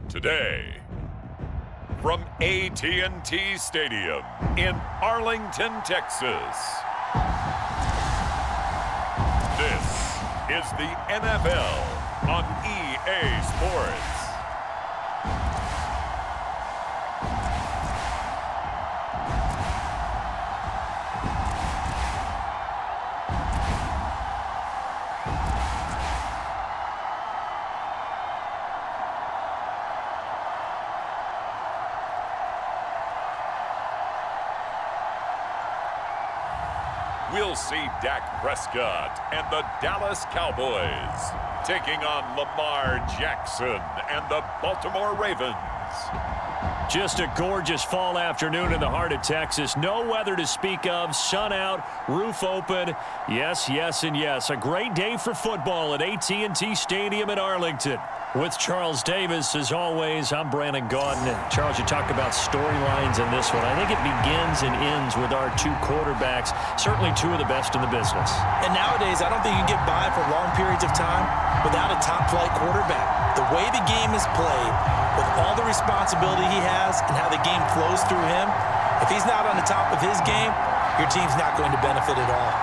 Today, from AT&T Stadium in Arlington, Texas, this is the NFL on EA Sports. We'll see Dak Prescott and the Dallas Cowboys taking on Lamar Jackson and the Baltimore Ravens. Just a gorgeous fall afternoon in the heart of Texas. No weather to speak of. Sun out, roof open. Yes, yes, and yes. A great day for football at AT&T Stadium in Arlington. With Charles Davis, as always, I'm Brandon Gaudin. And Charles, you talk about storylines in this one. I think it begins and ends with our two quarterbacks, certainly two of the best in the business. And nowadays, I don't think you can get by for long periods of time without a top-flight quarterback. The way the game is played, with all the responsibility he has and how the game flows through him, if he's not on the top of his game, your team's not going to benefit at all.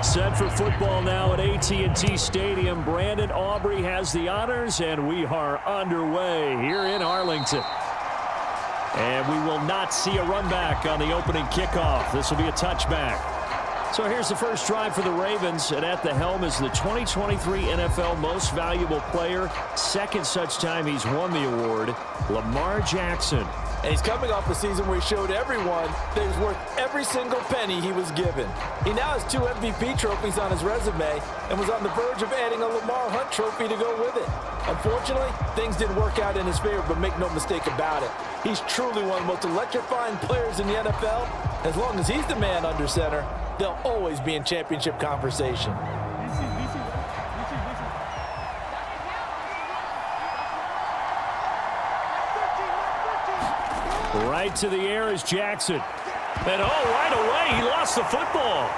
Set for football now at AT&T Stadium. Brandon Aubrey has the honors, and we are underway here in Arlington. And we will not see a run back on the opening kickoff. This will be a touchback. So here's the first drive for the Ravens, and at the helm is the 2023 NFL Most Valuable Player. Second such time he's won the award, Lamar Jackson. And he's coming off a season where he showed everyone that he was worth every single penny he was given. He now has 2 MVP trophies on his resume and was on the verge of adding a Lamar Hunt trophy to go with it. Unfortunately, things didn't work out in his favor, but make no mistake about it. He's truly one of the most electrifying players in the NFL. As long as he's the man under center, they'll always be in championship conversation. Right to the air is Jackson. And right away, he lost the football.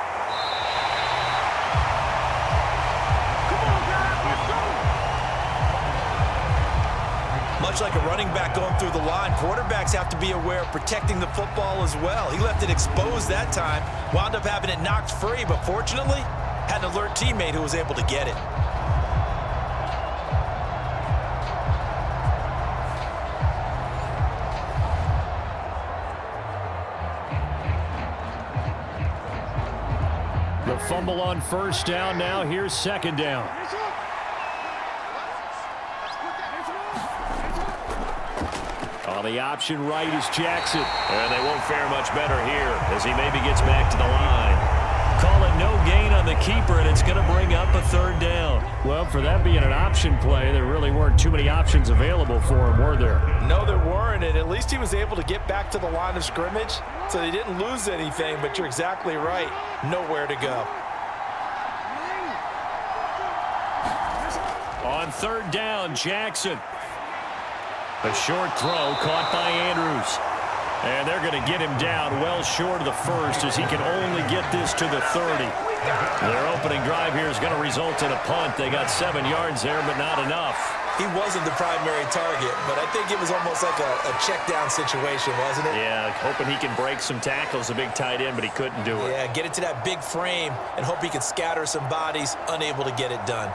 Much like a running back going through the line, quarterbacks have to be aware of protecting the football as well. He left it exposed that time, wound up having it knocked free, but fortunately, had an alert teammate who was able to get it. The fumble on first down now. Here's second down. On the option right is Jackson. And they won't fare much better here as he maybe gets back to the line. Call it no gain on the keeper, and it's going to bring up a third down. Well, for that being an option play, there really weren't too many options available for him, were there? No, there weren't, and at least he was able to get back to the line of scrimmage, so they didn't lose anything, but you're exactly right. Nowhere to go. On third down, Jackson. A short throw caught by Andrews. And they're going to get him down well short of the first as he can only get this to the 30. Their opening drive here is going to result in a punt. They got 7 yards there, but not enough. He wasn't the primary target, but I think it was almost like a check down situation, wasn't it? Yeah, hoping he can break some tackles, a big tight end, but he couldn't do it. Yeah, get it to that big frame and hope he can scatter some bodies, unable to get it done.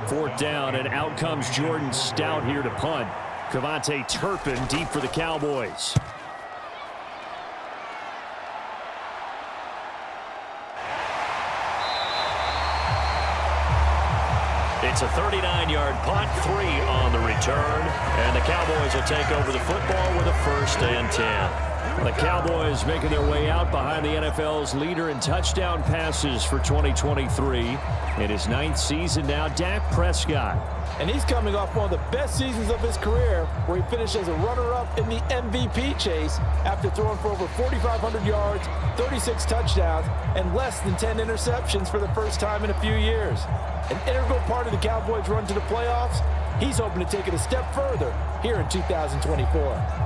Fourth down, and out comes Jordan Stout here to punt. Kavontae Turpin deep for the Cowboys. It's a 39-yard punt, 3 on the return, and the Cowboys will take over the football with a 1st and 10. The Cowboys making their way out behind the NFL's leader in touchdown passes for 2023. In his 9th season now, Dak Prescott. And he's coming off one of the best seasons of his career, where he finished as a runner-up in the MVP chase after throwing for over 4,500 yards, 36 touchdowns, and less than 10 interceptions for the first time in a few years. An integral part of the Cowboys' run to the playoffs. He's hoping to take it a step further here in 2024.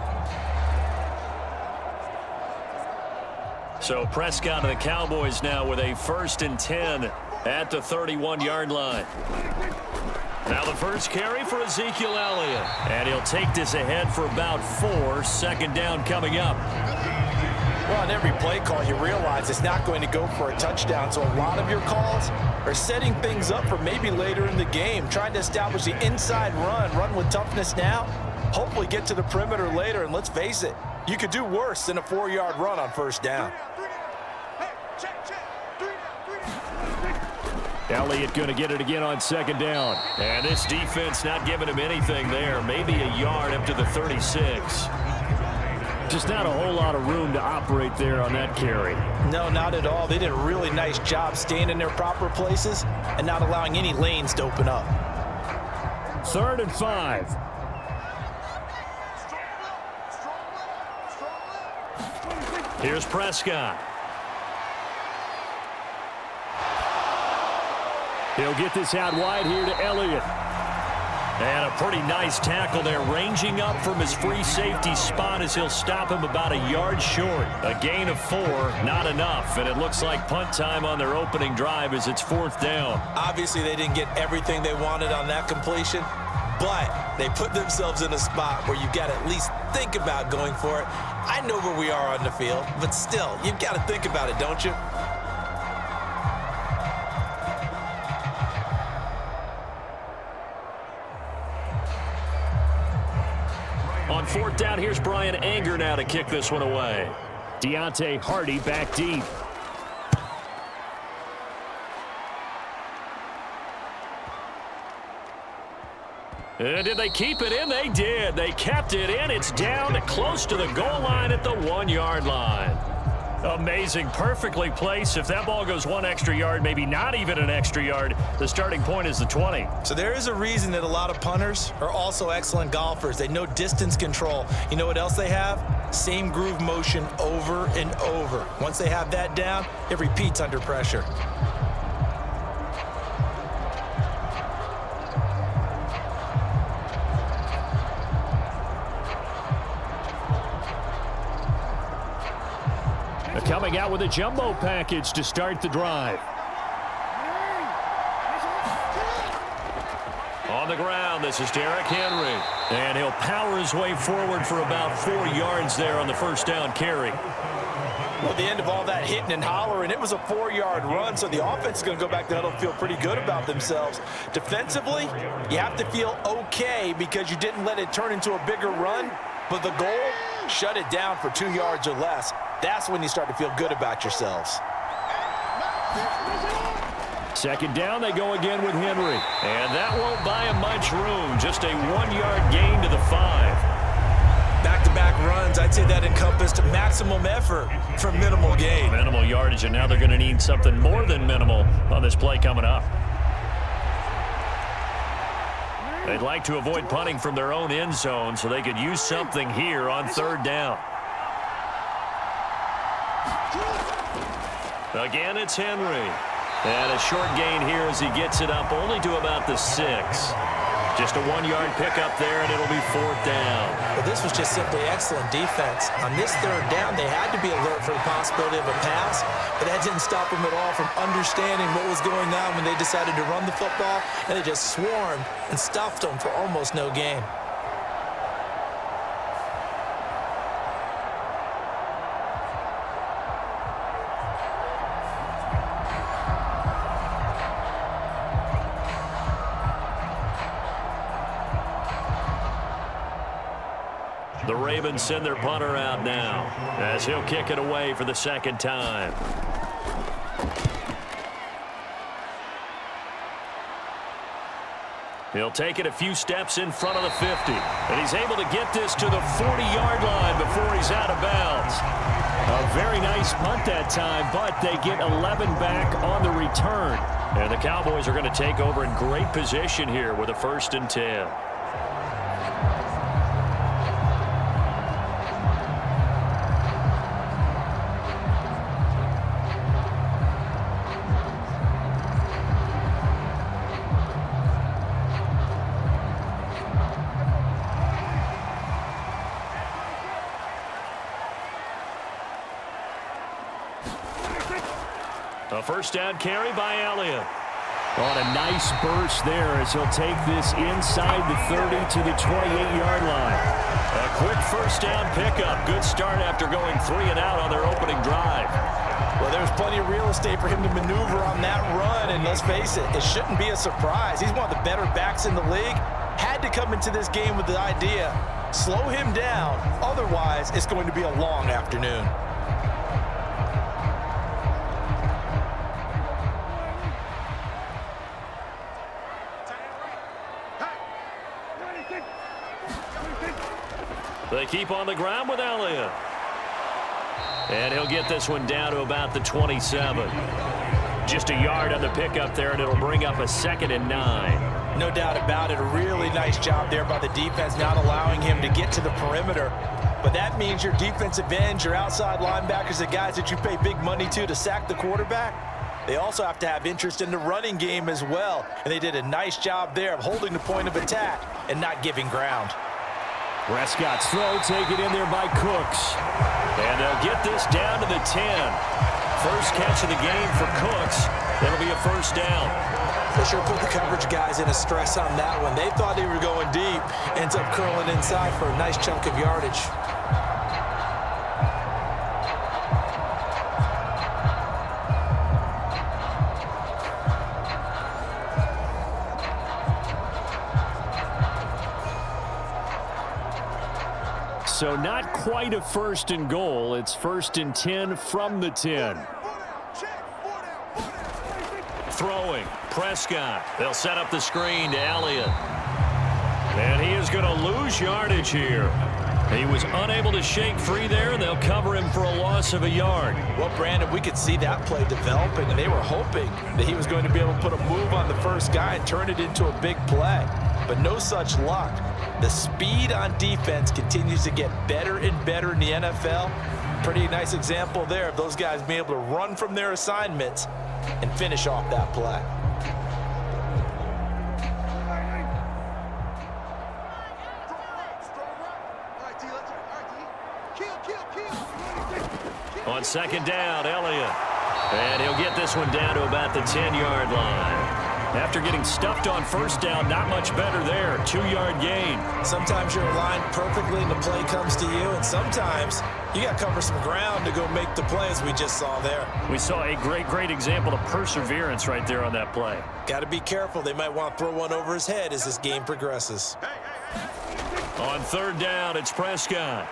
So Prescott and the Cowboys now with a 1st and 10 at the 31-yard line. Now the first carry for Ezekiel Elliott. And he'll take this ahead for about 4. 2nd down coming up. Well, on every play call, you realize it's not going to go for a touchdown. So a lot of your calls are setting things up for maybe later in the game, trying to establish the inside run with toughness now, hopefully get to the perimeter later. And let's face it, you could do worse than a 4-yard run on 1st down. Elliott going to get it again on 2nd down. And this defense not giving him anything there. Maybe a yard up to the 36. Just not a whole lot of room to operate there on that carry. No, not at all. They did a really nice job staying in their proper places and not allowing any lanes to open up. 3rd and 5. Here's Prescott. He'll get this out wide here to Elliott. And a pretty nice tackle there, ranging up from his free safety spot as he'll stop him about a yard short. A gain of 4, not enough, and it looks like punt time on their opening drive as it's 4th down. Obviously, they didn't get everything they wanted on that completion, but they put themselves in a spot where you've got to at least think about going for it. I know where we are on the field, but still, you've got to think about it, don't you? On 4th down, here's Brian Anger now to kick this one away. Deontay Hardy back deep. Did they keep it in? They did. They kept it in. It's down close to the goal line at the 1-yard line. Amazing. Perfectly placed. If that ball goes 1 extra yard, maybe not even an extra yard, the starting point is the 20. So there is a reason that a lot of punters are also excellent golfers. They know distance control. You know what else they have? Same groove motion over and over. Once they have that down, it repeats under pressure. Coming out with a jumbo package to start the drive. On the ground, this is Derrick Henry. And he'll power his way forward for about 4 yards there on the 1st down carry. Well, at the end of all that hitting and hollering, it was a 4-yard run, so the offense is going to go back to the huddle and feel pretty good about themselves. Defensively, you have to feel okay because you didn't let it turn into a bigger run, but the goal, shut it down for 2 yards or less. That's when you start to feel good about yourselves. 2nd down, they go again with Henry. And that won't buy him much room. Just a 1-yard gain to the 5. Back-to-back runs, I'd say that encompassed maximum effort for minimal gain. Minimal yardage, and now they're going to need something more than minimal on this play coming up. They'd like to avoid punting from their own end zone so they could use something here on 3rd down. Again, it's Henry. And a short gain here as he gets it up only to about the 6. Just a 1-yard pickup there, and it'll be 4th down. Well, this was just simply excellent defense. On this 3rd down, they had to be alert for the possibility of a pass, but that didn't stop them at all from understanding what was going on when they decided to run the football, and they just swarmed and stuffed them for almost no gain. The Ravens send their punter out now as he'll kick it away for the 2nd time. He'll take it a few steps in front of the 50. And he's able to get this to the 40-yard line before he's out of bounds. A very nice punt that time, but they get 11 back on the return. And the Cowboys are going to take over in great position here with a 1st and 10. A 1st down carry by Elliott. On a nice burst there as he'll take this inside the 30 to the 28-yard line. A quick 1st down pickup. Good start after going 3 and out on their opening drive. Well, there's plenty of real estate for him to maneuver on that run, and let's face it, it shouldn't be a surprise. He's one of the better backs in the league. Had to come into this game with the idea, slow him down, otherwise it's going to be a long afternoon. They keep on the ground with Elliott. And he'll get this one down to about the 27. Just a yard on the pickup there, and it'll bring up a 2nd and 9. No doubt about it. A really nice job there by the defense, not allowing him to get to the perimeter. But that means your defensive ends, your outside linebackers, the guys that you pay big money to sack the quarterback, they also have to have interest in the running game as well. And they did a nice job there of holding the point of attack and not giving ground. Prescott's throw taken in there by Cooks. And they'll get this down to the 10. First catch of the game for Cooks. That'll be a 1st down. They sure put the coverage guys in a stress on that one. They thought they were going deep. Ends up curling inside for a nice chunk of yardage. So not quite a 1st and goal. It's 1st and 10 from the 10. Throwing. Prescott. They'll set up the screen to Elliott. And he is going to lose yardage here. He was unable to shake free there, and they'll cover him for a loss of a yard. Well, Brandon, we could see that play developing, and they were hoping that he was going to be able to put a move on the first guy and turn it into a big play. But no such luck. The speed on defense continues to get better and better in the NFL. Pretty nice example there of those guys being able to run from their assignments and finish off that play. On 2nd down, Elliott. And he'll get this one down to about the 10-yard line. After getting stuffed on 1st down, not much better there. 2-yard gain. Sometimes you're aligned perfectly and the play comes to you, and sometimes you got to cover some ground to go make the play, as we just saw there. We saw a great example of perseverance right there on that play. Got to be careful. They might want to throw one over his head as this game progresses. On 3rd down, it's Prescott.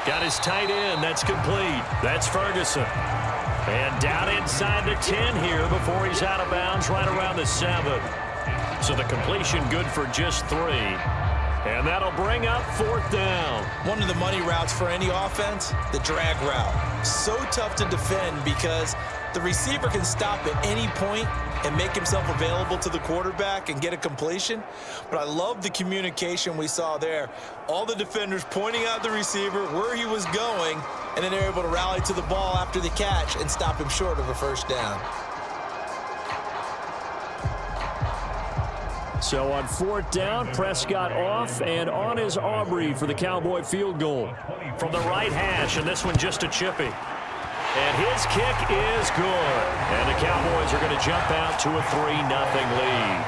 Got his tight end. That's complete. That's Ferguson. And down inside the 10 here before he's out of bounds right around the 7. So the completion good for just 3. And that'll bring up 4th down. One of the money routes for any offense, the drag route. So tough to defend because the receiver can stop at any point and make himself available to the quarterback and get a completion. But I love the communication we saw there. All the defenders pointing out the receiver, where he was going, and then they're able to rally to the ball after the catch and stop him short of a 1st down. So on 4th down, Prescott off, and on is Aubrey for the Cowboy field goal. From the right hash, and this one just a chippy. And his kick is good. And the Cowboys are going to jump out to a 3-0 lead.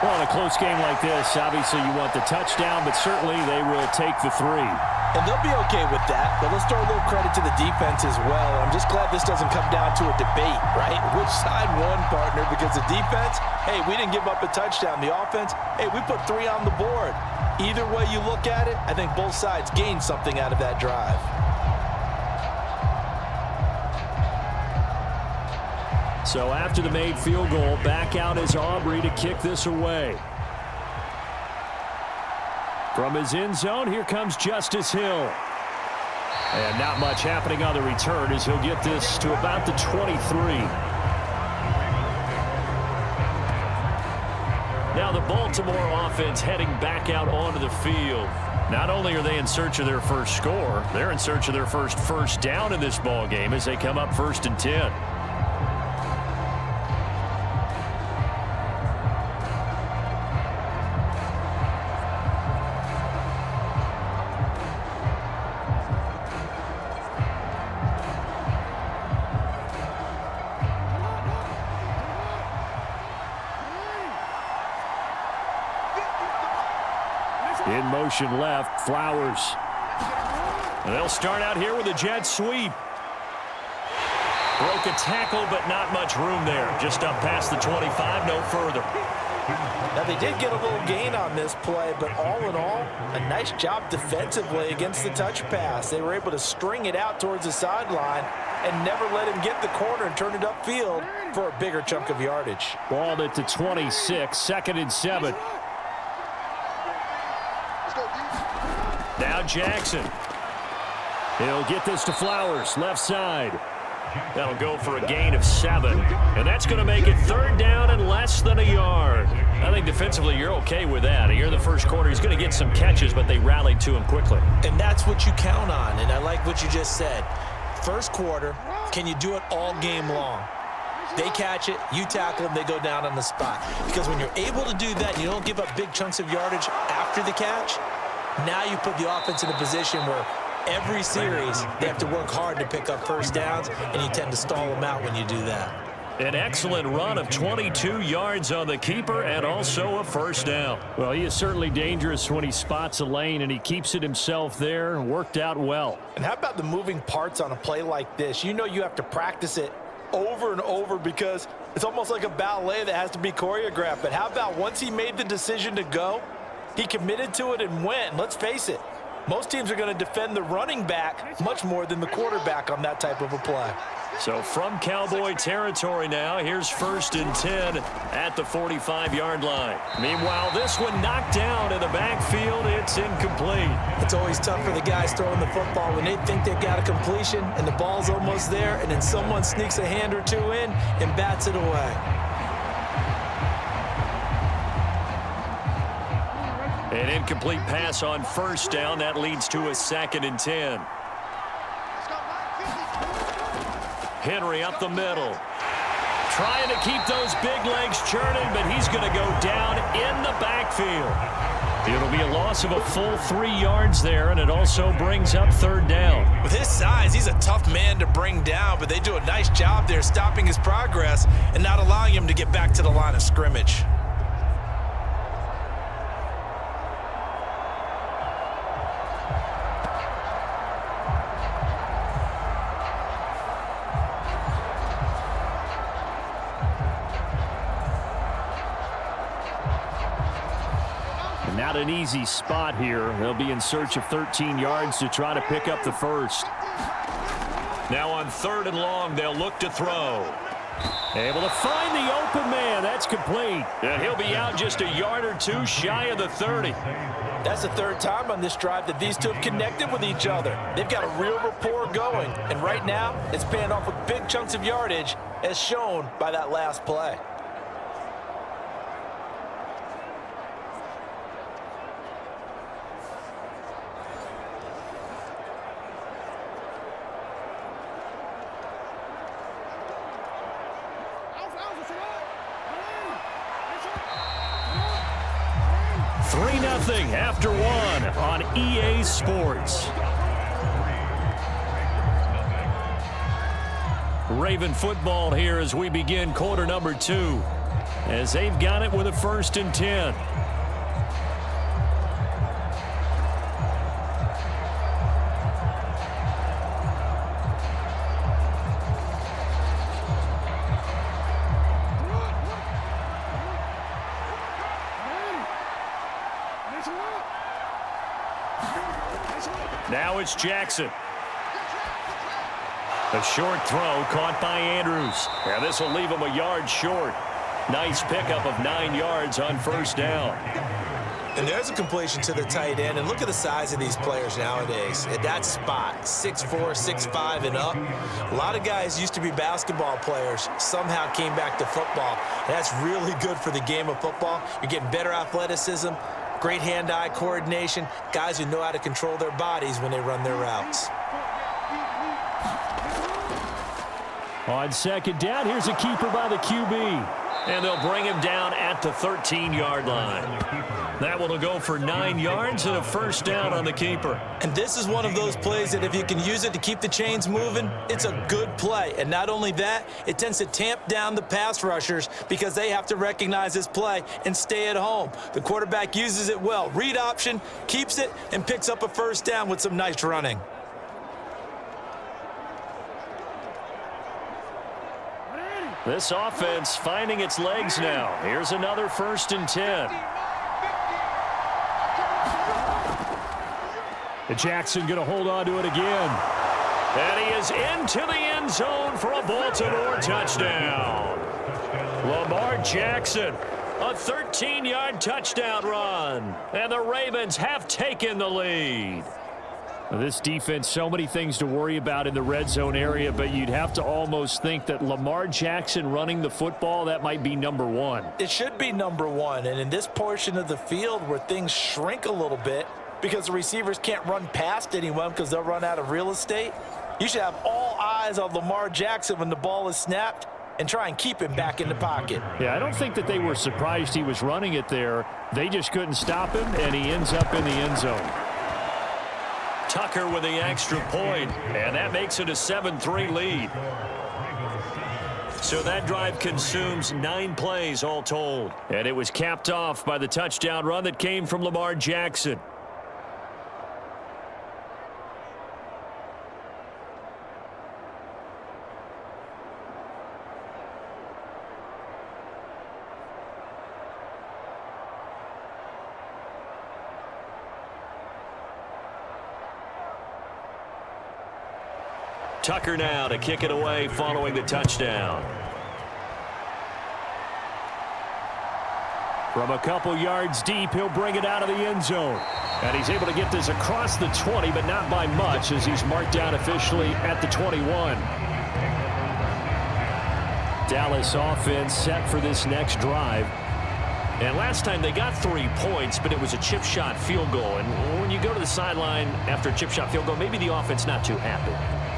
Well, in a close game like this, obviously you want the touchdown, but certainly they will take the 3. And they'll be okay with that, but let's throw a little credit to the defense as well. I'm just glad this doesn't come down to a debate, right? Which side won, partner? Because the defense, hey, we didn't give up a touchdown. The offense, hey, we put 3 on the board. Either way you look at it, I think both sides gained something out of that drive. So after the made field goal, back out is Aubrey to kick this away. From his end zone, here comes Justice Hill. And not much happening on the return as he'll get this to about the 23. Now the Baltimore offense heading back out onto the field. Not only are they in search of their first score, they're in search of their first down in this ball game as they come up 1st and 10. In motion left, Flowers. And they'll start out here with a jet sweep. Broke a tackle, but not much room there. Just up past the 25, no further. Now, they did get a little gain on this play, but all in all, a nice job defensively against the touch pass. They were able to string it out towards the sideline and never let him get the corner and turn it upfield for a bigger chunk of yardage. Balled at the 26, 2nd and 7. Now Jackson. He'll get this to Flowers, left side. That'll go for a gain of 7. And that's going to make it 3rd down and less than a yard. I think defensively you're okay with that. Here in the first quarter, he's going to get some catches, but they rallied to him quickly. And that's what you count on, and I like what you just said. First quarter, can you do it all game long? They catch it, you tackle them, they go down on the spot. Because when you're able to do that, you don't give up big chunks of yardage after the catch. Now you put the offense in a position where every series they have to work hard to pick up first downs, and you tend to stall them out when you do that. An excellent run of 22 yards on the keeper and also a 1st down. Well, he is certainly dangerous when he spots a lane, and he keeps it himself there. Worked out well. And how about the moving parts on a play like this? You know you have to practice it over and over because it's almost like a ballet that has to be choreographed. But how about once he made the decision to go, he committed to it and went. And let's face it, most teams are going to defend the running back much more than the quarterback on that type of a play. So from Cowboy territory now, here's 1st and 10 at the 45-yard line. Meanwhile, this one knocked down in the backfield. It's incomplete. It's always tough for the guys throwing the football when they think they've got a completion and the ball's almost there, and then someone sneaks a hand or two in and bats it away. An incomplete pass on 1st down. That leads to a 2nd and 10. Henry up the middle. Trying to keep those big legs churning, but he's going to go down in the backfield. It'll be a loss of a full 3 yards there, and it also brings up 3rd down. With his size, he's a tough man to bring down, but they do a nice job there stopping his progress and not allowing him to get back to the line of scrimmage. Not an easy spot here. They'll be in search of 13 yards to try to pick up the 1st. Now on 3rd and long, they'll look to throw. Able to find the open man. That's complete. And he'll be out just a yard or 2 shy of the 30. That's the 3rd time on this drive that these two have connected with each other. They've got a real rapport going. And right now, it's paying off with big chunks of yardage, as shown by that last play. After 1 on EA Sports. Raven football here as we begin quarter number 2. As they've got it with a 1st and 10. Now it's Jackson. A short throw caught by Andrews. And this will leave him a yard short. Nice pickup of 9 yards on first down. And there's a completion to the tight end. And look at the size of these players nowadays. At that spot, 6'4", 6'5", and up. A lot of guys used to be basketball players, somehow came back to football. And that's really good for the game of football. You're getting better athleticism, great hand-eye coordination, guys who know how to control their bodies when they run their routes. On second down, here's a keeper by the QB. And they'll bring him down at the 13-yard line. That one will go for 9 yards and a first down on the keeper. And this is one of those plays that if you can use it to keep the chains moving, it's a good play. And not only that, it tends to tamp down the pass rushers because they have to recognize this play and stay at home. The quarterback uses it well. Read option, keeps it, and picks up a first down with some nice running. This offense finding its legs now. Here's another 1st and 10. And Jackson going to hold on to it again. And he is into the end zone for a Baltimore touchdown. Lamar Jackson, a 13-yard touchdown run. And the Ravens have taken the lead. This defense, so many things to worry about in the red zone area, but you'd have to almost think that Lamar Jackson running the football, that might be number one. It should be number one, and in this portion of the field where things shrink a little bit because the receivers can't run past anyone because they'll run out of real estate, you should have all eyes on Lamar Jackson when the ball is snapped and try and keep him back in the pocket. Yeah, I don't think that they were surprised he was running it there. They just couldn't stop him, and he ends up in the end zone. Tucker with the extra point, and that makes it a 7-3 lead. So that drive consumes 9 plays all told. And it was capped off by the touchdown run that came from Lamar Jackson. Tucker now to kick it away following the touchdown. From a couple yards deep, he'll bring it out of the end zone. And he's able to get this across the 20, but not by much as he's marked down officially at the 21. Dallas offense set for this next drive. And last time they got 3 points, but it was a chip shot field goal. And when you go to the sideline after a chip shot field goal, maybe the offense not too happy.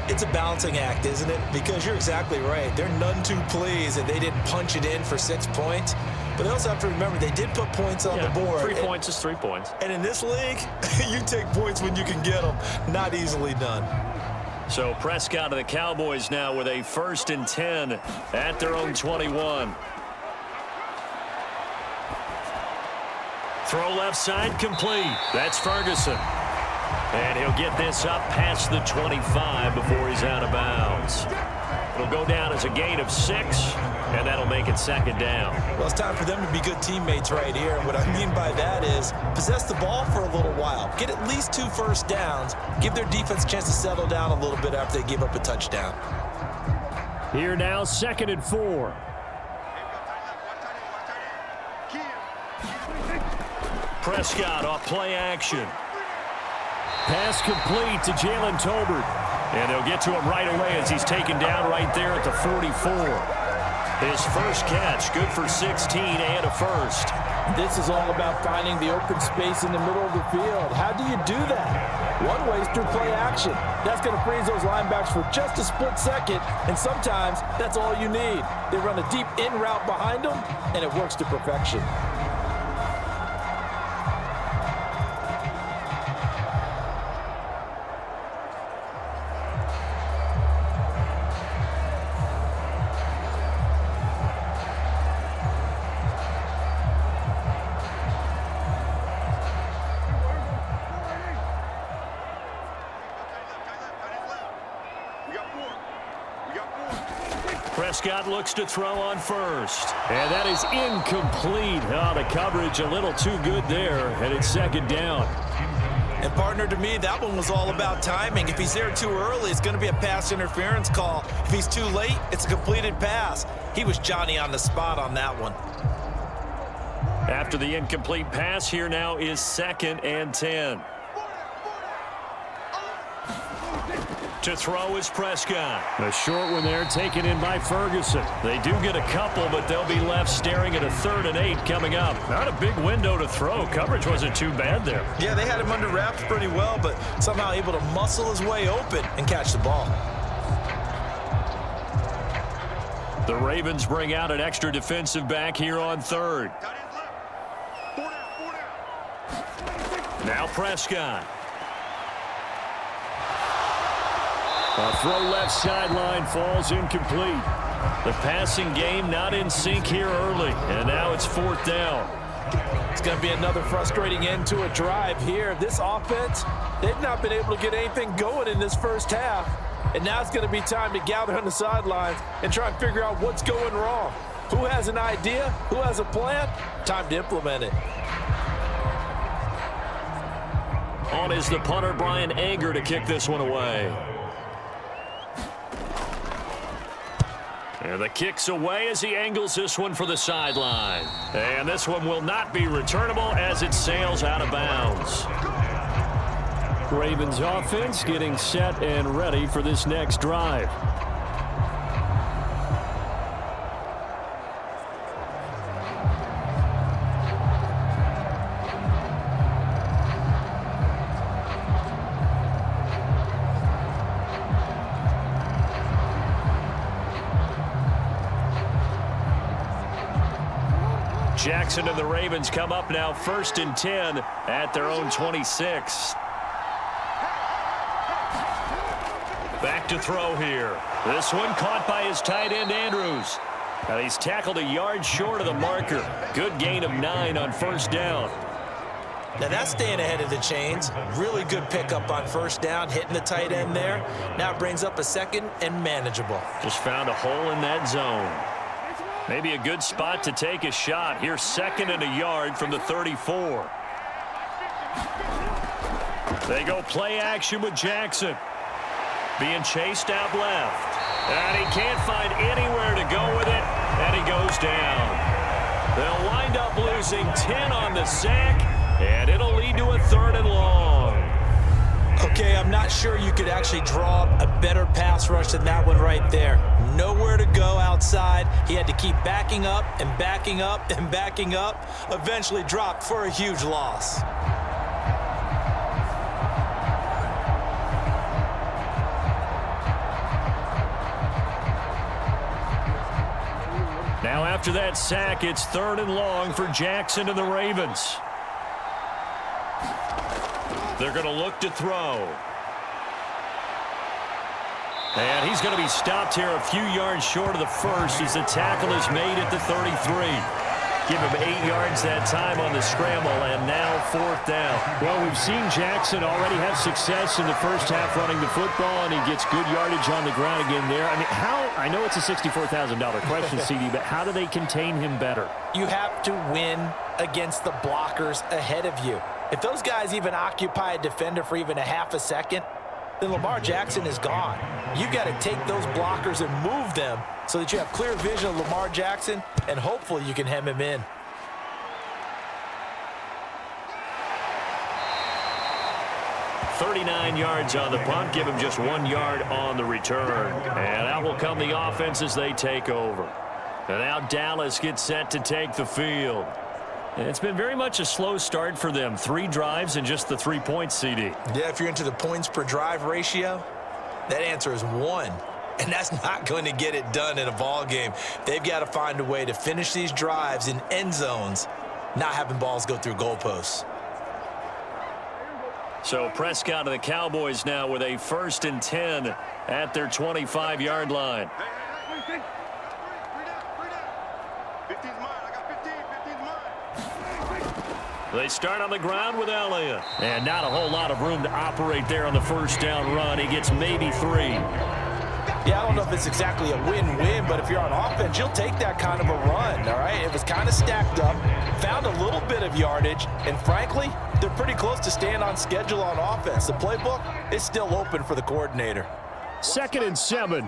It's a balancing act, isn't it? Because you're exactly right. They're none too pleased that they didn't punch it in for 6 points. But they also have to remember they did put points on the board. 3 points is 3 points. And in this league, you take points when you can get them. Not easily done. So Prescott of the Cowboys now with a 1st and 10 at their own 21. Throw left side complete. That's Ferguson. And he'll get this up past the 25 before he's out of bounds. It'll go down as a gain of 6, and that'll make it 2nd down. Well, it's time for them to be good teammates right here. And what I mean by that is possess the ball for a little while. Get at least 2 first downs. Give their defense a chance to settle down a little bit after they give up a touchdown. Here now, 2nd and 4. Prescott off play action. Pass complete to Jalen Tolbert. And they'll get to him right away as he's taken down right there at the 44. His first catch, good for 16 and a first. This is all about finding the open space in the middle of the field. How do you do that? One way is through play action. That's going to freeze those linebackers for just a split second, and sometimes that's all you need. They run a deep in route behind them, and it works to perfection. Prescott looks to throw on first. And that is incomplete. Oh, the coverage a little too good there, and it's 2nd down. And partner, to me, that one was all about timing. If he's there too early, it's going to be a pass interference call. If he's too late, it's a completed pass. He was Johnny on the spot on that one. After the incomplete pass, here now is 2nd and 10. To throw is Prescott. A short one there taken in by Ferguson. They do get a couple, but they'll be left staring at a 3rd and 8 coming up. Not a big window to throw. Coverage wasn't too bad there. Yeah, they had him under wraps pretty well, but somehow able to muscle his way open and catch the ball. The Ravens bring out an extra defensive back here on 3rd. Now Prescott. A throw left sideline falls incomplete. The passing game not in sync here early, and now it's 4th down. It's going to be another frustrating end to a drive here. This offense, they've not been able to get anything going in this first half, and now it's going to be time to gather on the sidelines and try and figure out what's going wrong. Who has an idea? Who has a plan? Time to implement it. On is the punter, Brian Anger, to kick this one away. And the kick's away as he angles this one for the sideline. And this one will not be returnable as it sails out of bounds. Ravens offense getting set and ready for this next drive. Jackson and the Ravens come up now 1st and 10 at their own 26. Back to throw here. This one caught by his tight end Andrews. And he's tackled a yard short of the marker. Good gain of 9 on 1st down. Now that's staying ahead of the chains. Really good pickup on 1st down, hitting the tight end there. Now it brings up a 2nd and manageable. Just found a hole in that zone. Maybe a good spot to take a shot. Here's 2nd and a yard from the 34. They go play action with Jackson. Being chased out left. And he can't find anywhere to go with it. And he goes down. They'll wind up losing 10 on the sack. And it'll lead to a 3rd and long. Okay, I'm not sure you could actually draw a better pass rush than that one right there. Nowhere to go outside. He had to keep backing up and backing up and backing up. Eventually dropped for a huge loss. Now after that sack, it's 3rd and long for Jackson and the Ravens. They're going to look to throw. And he's going to be stopped here a few yards short of the 1st as the tackle is made at the 33. Give him 8 yards that time on the scramble, and now 4th down. Well, we've seen Jackson already have success in the first half running the football, and he gets good yardage on the ground again there. I mean, I know it's a $64,000 question, CD, but how do they contain him better? You have to win against the blockers ahead of you. If those guys even occupy a defender for even a half a second, then Lamar Jackson is gone. You've got to take those blockers and move them so that you have clear vision of Lamar Jackson, and hopefully you can hem him in. $39 yards on the punt, give him just 1 yard on the return. And out will come the offense as they take over. And now Dallas gets set to take the field. And it's been very much a slow start for them. 3 drives and just the 3 points, CD. Yeah, if you're into the points per drive ratio, that answer is 1. And that's not going to get it done in a ball game. They've got to find a way to finish these drives in end zones, not having balls go through goalposts. So Prescott of the Cowboys now with a 1st and 10 at their 25-yard line. They start on the ground with Elliott. And not a whole lot of room to operate there on the 1st down run. He gets maybe 3. Yeah, I don't know if it's exactly a win-win, but if you're on offense, you'll take that kind of a run, all right? It was kind of stacked up, found a little bit of yardage, and frankly, they're pretty close to staying on schedule on offense. The playbook is still open for the coordinator. 2nd and 7.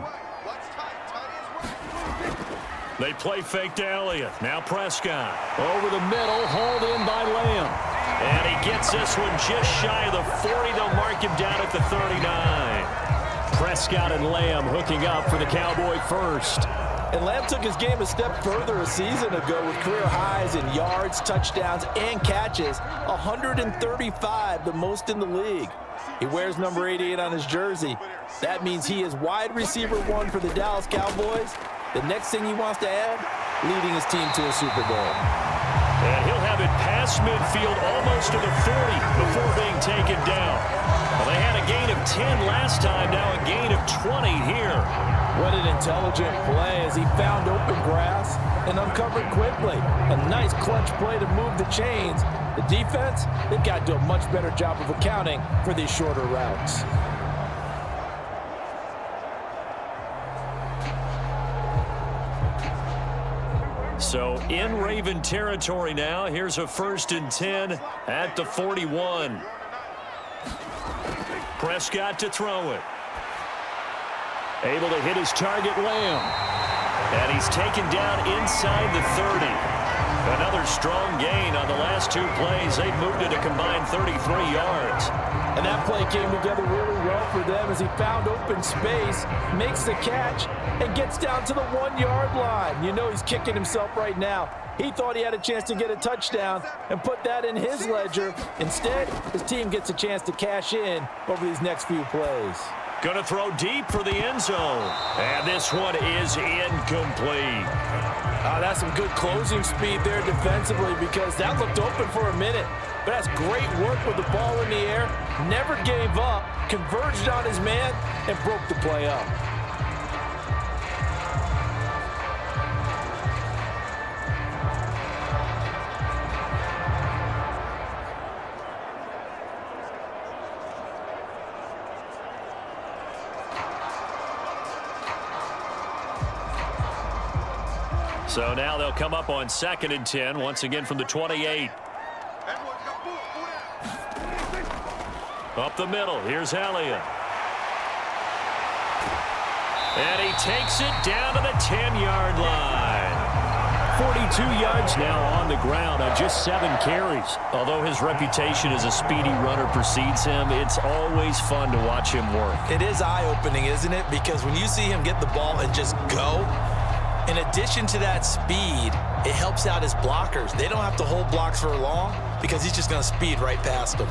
They play fake to Elliott. Now Prescott. Over the middle, hauled in by Lamb. And he gets this one just shy of the 40. They'll mark him down at the 39. Prescott and Lamb hooking up for the Cowboy first. And Lamb took his game a step further a season ago with career highs in yards, touchdowns, and catches. 135, the most in the league. He wears number 88 on his jersey. That means he is wide receiver 1 for the Dallas Cowboys. The next thing he wants to add, leading his team to a Super Bowl. And he'll have it past midfield almost to the 40 before being taken down. Well, they had a gain of 10 last time, now a gain of 20 here. What an intelligent play as he found open grass and uncovered quickly. A nice clutch play to move the chains. The defense, they've got to do a much better job of accounting for these shorter routes. So in Raven territory now. Here's a 1st and 10 at the 41. Prescott to throw it. Able to hit his target, Lamb. And he's taken down inside the 30. Another strong gain on the last 2 plays. They've moved it a combined 33 yards. And that play came together really well for them as he found open space, makes the catch, and gets down to the 1-yard line. You know he's kicking himself right now. He thought he had a chance to get a touchdown and put that in his ledger. Instead, his team gets a chance to cash in over these next few plays. Going to throw deep for the end zone. And this one is incomplete. That's some good closing speed there defensively because that looked open for a minute. But that's great work with the ball in the air. Never gave up, converged on his man, and broke the play up. So now they'll come up on 2nd and 10, once again from the 28. Up the middle, here's Elliott. And he takes it down to the 10-yard line. 42 yards now on the ground on just 7 carries. Although his reputation as a speedy runner precedes him, it's always fun to watch him work. It is eye-opening, isn't it? Because when you see him get the ball and just go, in addition to that speed, it helps out his blockers. They don't have to hold blocks for long because he's just going to speed right past them.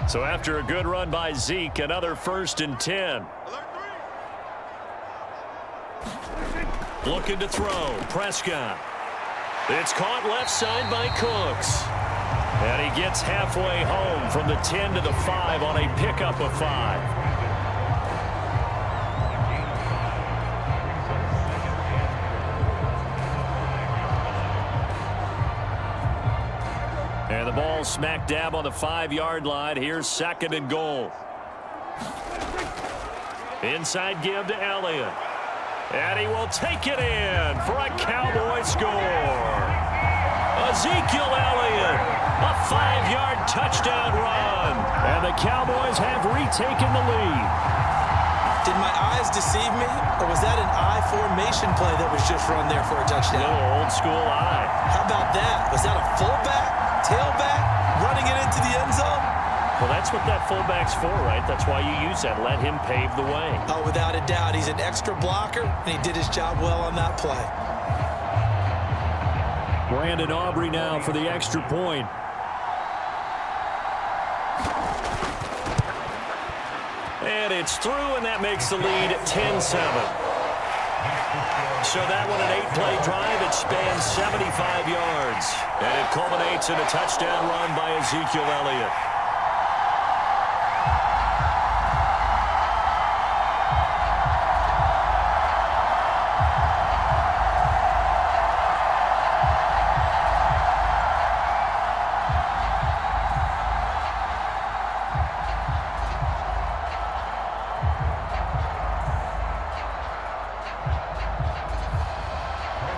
So after a good run by Zeke, another 1st and 10. Looking to throw, Prescott. It's caught left side by Cooks. And he gets halfway home from the 10 to the 5 on a pickup of 5. And the ball smack dab on the 5-yard line. Here's 2nd and goal. Inside give to Elliott. And he will take it in for a Cowboy score. Ezekiel Elliott, a 5-yard touchdown run. And the Cowboys have retaken the lead. Did my eyes deceive me, or was that an I formation play that was just run there for a touchdown? A little old school eye. How about that? Was that a fullback, tailback, running it into the end zone? Well, that's what that fullback's for, right? That's why you use that. Let him pave the way. Oh, without a doubt. He's an extra blocker, and he did his job well on that play. Brandon Aubrey now for the extra point. And it's through, and that makes the lead 10-7. So that one, an 8-play drive. It spans 75 yards. And it culminates in a touchdown run by Ezekiel Elliott.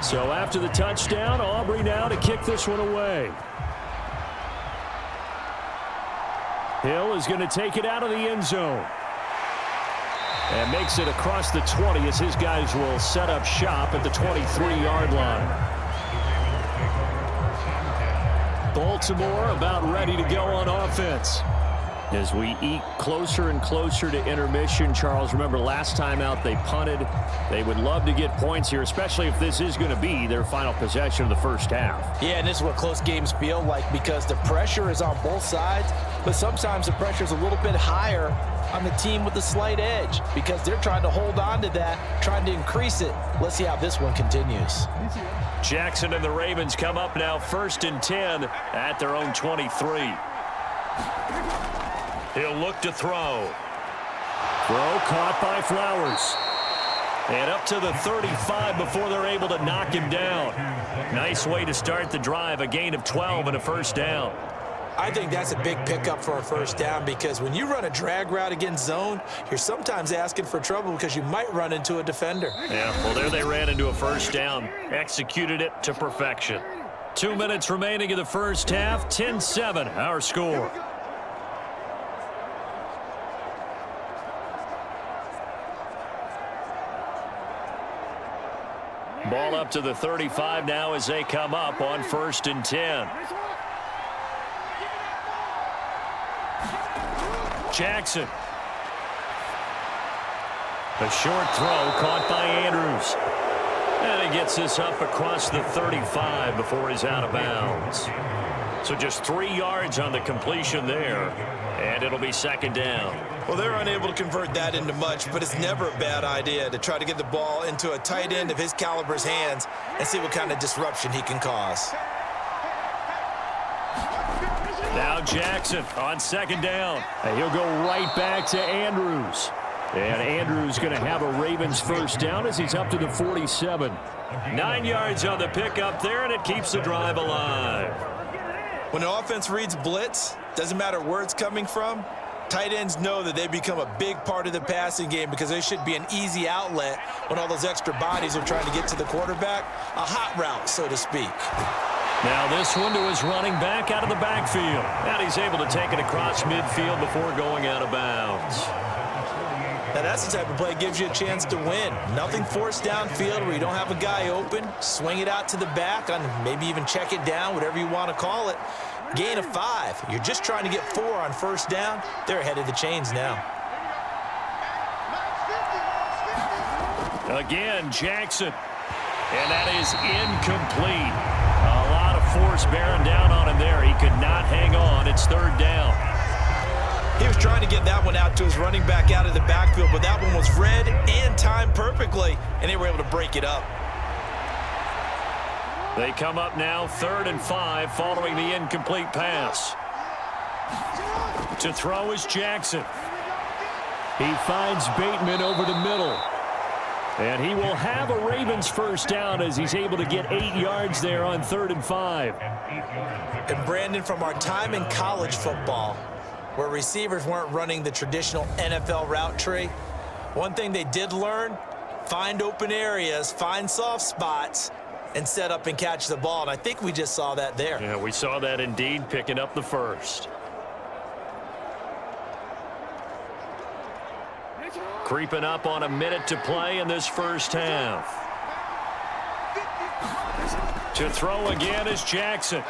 So after the touchdown, Aubrey now to kick this one away. Hill is going to take it out of the end zone. And makes it across the 20 as his guys will set up shop at the 23-yard line. Baltimore about ready to go on offense. As we eke closer and closer to intermission, Charles, remember last time out they punted. They would love to get points here, especially if this is going to be their final possession of the first half. Yeah, and this is what close games feel like because the pressure is on both sides, but sometimes the pressure is a little bit higher on the team with the slight edge because they're trying to hold on to that, trying to increase it. Let's see how this one continues. Jackson and the Ravens come up now 1st and 10 at their own 23. He'll look to throw. Throw caught by Flowers. And up to the 35 before they're able to knock him down. Nice way to start the drive, a gain of 12 and a first down. I think that's a big pickup for a first down because when you run a drag route against zone, you're sometimes asking for trouble because you might run into a defender. Yeah, well, there they ran into a first down. Executed it to perfection. 2 minutes remaining in the first half. 10-7, our score. Ball up to the 35 now as they come up on 1st and 10. Jackson. A short throw caught by Andrews. And he gets this up across the 35 before he's out of bounds. So just 3 yards on the completion there. And it'll be 2nd down. Well, they're unable to convert that into much, but it's never a bad idea to try to get the ball into a tight end of his caliber's hands and see what kind of disruption he can cause. Now Jackson on 2nd down. And he'll go right back to Andrews. And Andrews going to have a Ravens first down as he's up to the 47. 9 yards on the pickup there, and it keeps the drive alive. When the offense reads blitz, doesn't matter where it's coming from, tight ends know that they become a big part of the passing game because they should be an easy outlet when all those extra bodies are trying to get to the quarterback. A hot route, so to speak. Now this one to his running back out of the backfield. And he's able to take it across midfield before going out of bounds. Now that's the type of play that gives you a chance to win. Nothing forced downfield where you don't have a guy open. Swing it out to the back, and maybe even check it down, whatever you want to call it. Gain of 5. You're just trying to get 4 on first down. They're ahead of the chains now. Again, Jackson. And that is incomplete. A lot of force bearing down on him there. He could not hang on. It's 3rd down. He was trying to get that one out to his running back out of the backfield, but that one was read and timed perfectly, and they were able to break it up. They come up now 3rd and 5 following the incomplete pass. To throw is Jackson. He finds Bateman over the middle. And he will have a Ravens first down as he's able to get 8 yards there on 3rd and 5. And Brandon, from our time in college football, where receivers weren't running the traditional NFL route tree, one thing they did learn, find open areas, find soft spots, and set up and catch the ball. And I think we just saw that there. Yeah, we saw that indeed, picking up the first. Creeping up on a minute to play in this first half. To throw again is Jackson.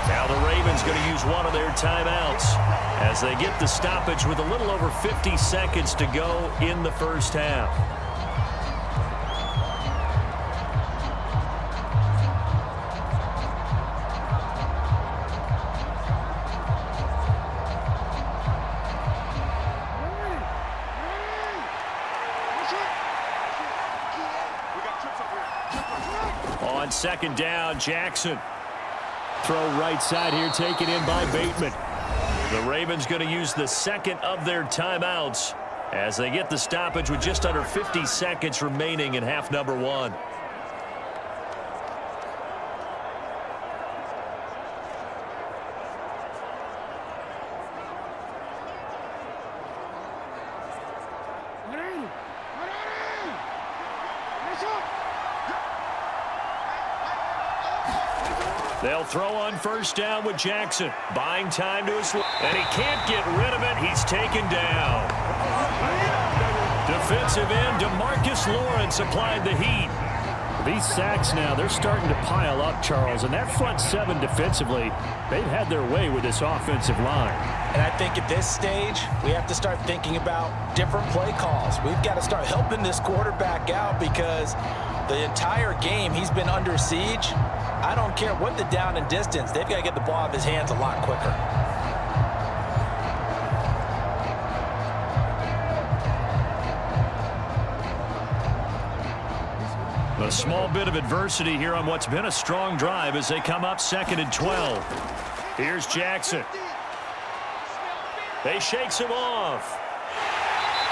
Now the Ravens going to use one of their timeouts as they get the stoppage with a little over 50 seconds to go in the first half. On 2nd down, Jackson. Throw right side here, taken in by Bateman. The Ravens going to use the 2nd of their timeouts as they get the stoppage with just under 50 seconds remaining in half number 1. They'll throw on first down with Jackson. Buying time to his left. And he can't get rid of it. He's taken down. Defensive end DeMarcus Lawrence applied the heat. These sacks now, they're starting to pile up, Charles. And that front seven defensively, they've had their way with this offensive line. And I think at this stage, we have to start thinking about different play calls. We've got to start helping this quarterback out because the entire game he's been under siege. I don't care what the down and distance. They've got to get the ball out of his hands a lot quicker. A small bit of adversity here on what's been a strong drive as they come up 2nd and 12. Here's Jackson. They shakes him off.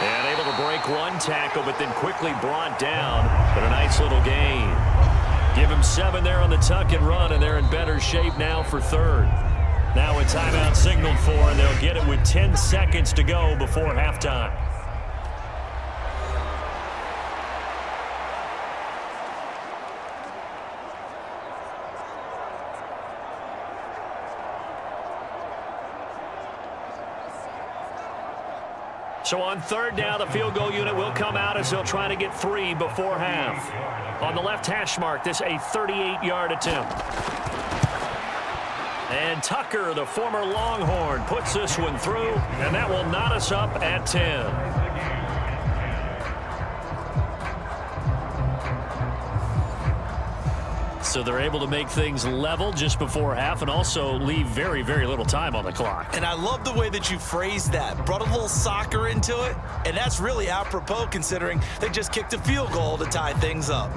And able to break one tackle, but then quickly brought down. But a nice little gain. Give him 7 there on the tuck and run, and they're in better shape now for 3rd. Now a timeout signaled for, and they'll get it with 10 seconds to go before halftime. So on 3rd down, the field goal unit will come out as they'll try to get 3 before half. On the left hash mark, this a 38-yard attempt. And Tucker, the former Longhorn, puts this one through, and that will knot us up at 10. So they're able to make things level just before half and also leave very, very little time on the clock. And I love the way that you phrased that. Brought a little soccer into it, and that's really apropos considering they just kicked a field goal to tie things up.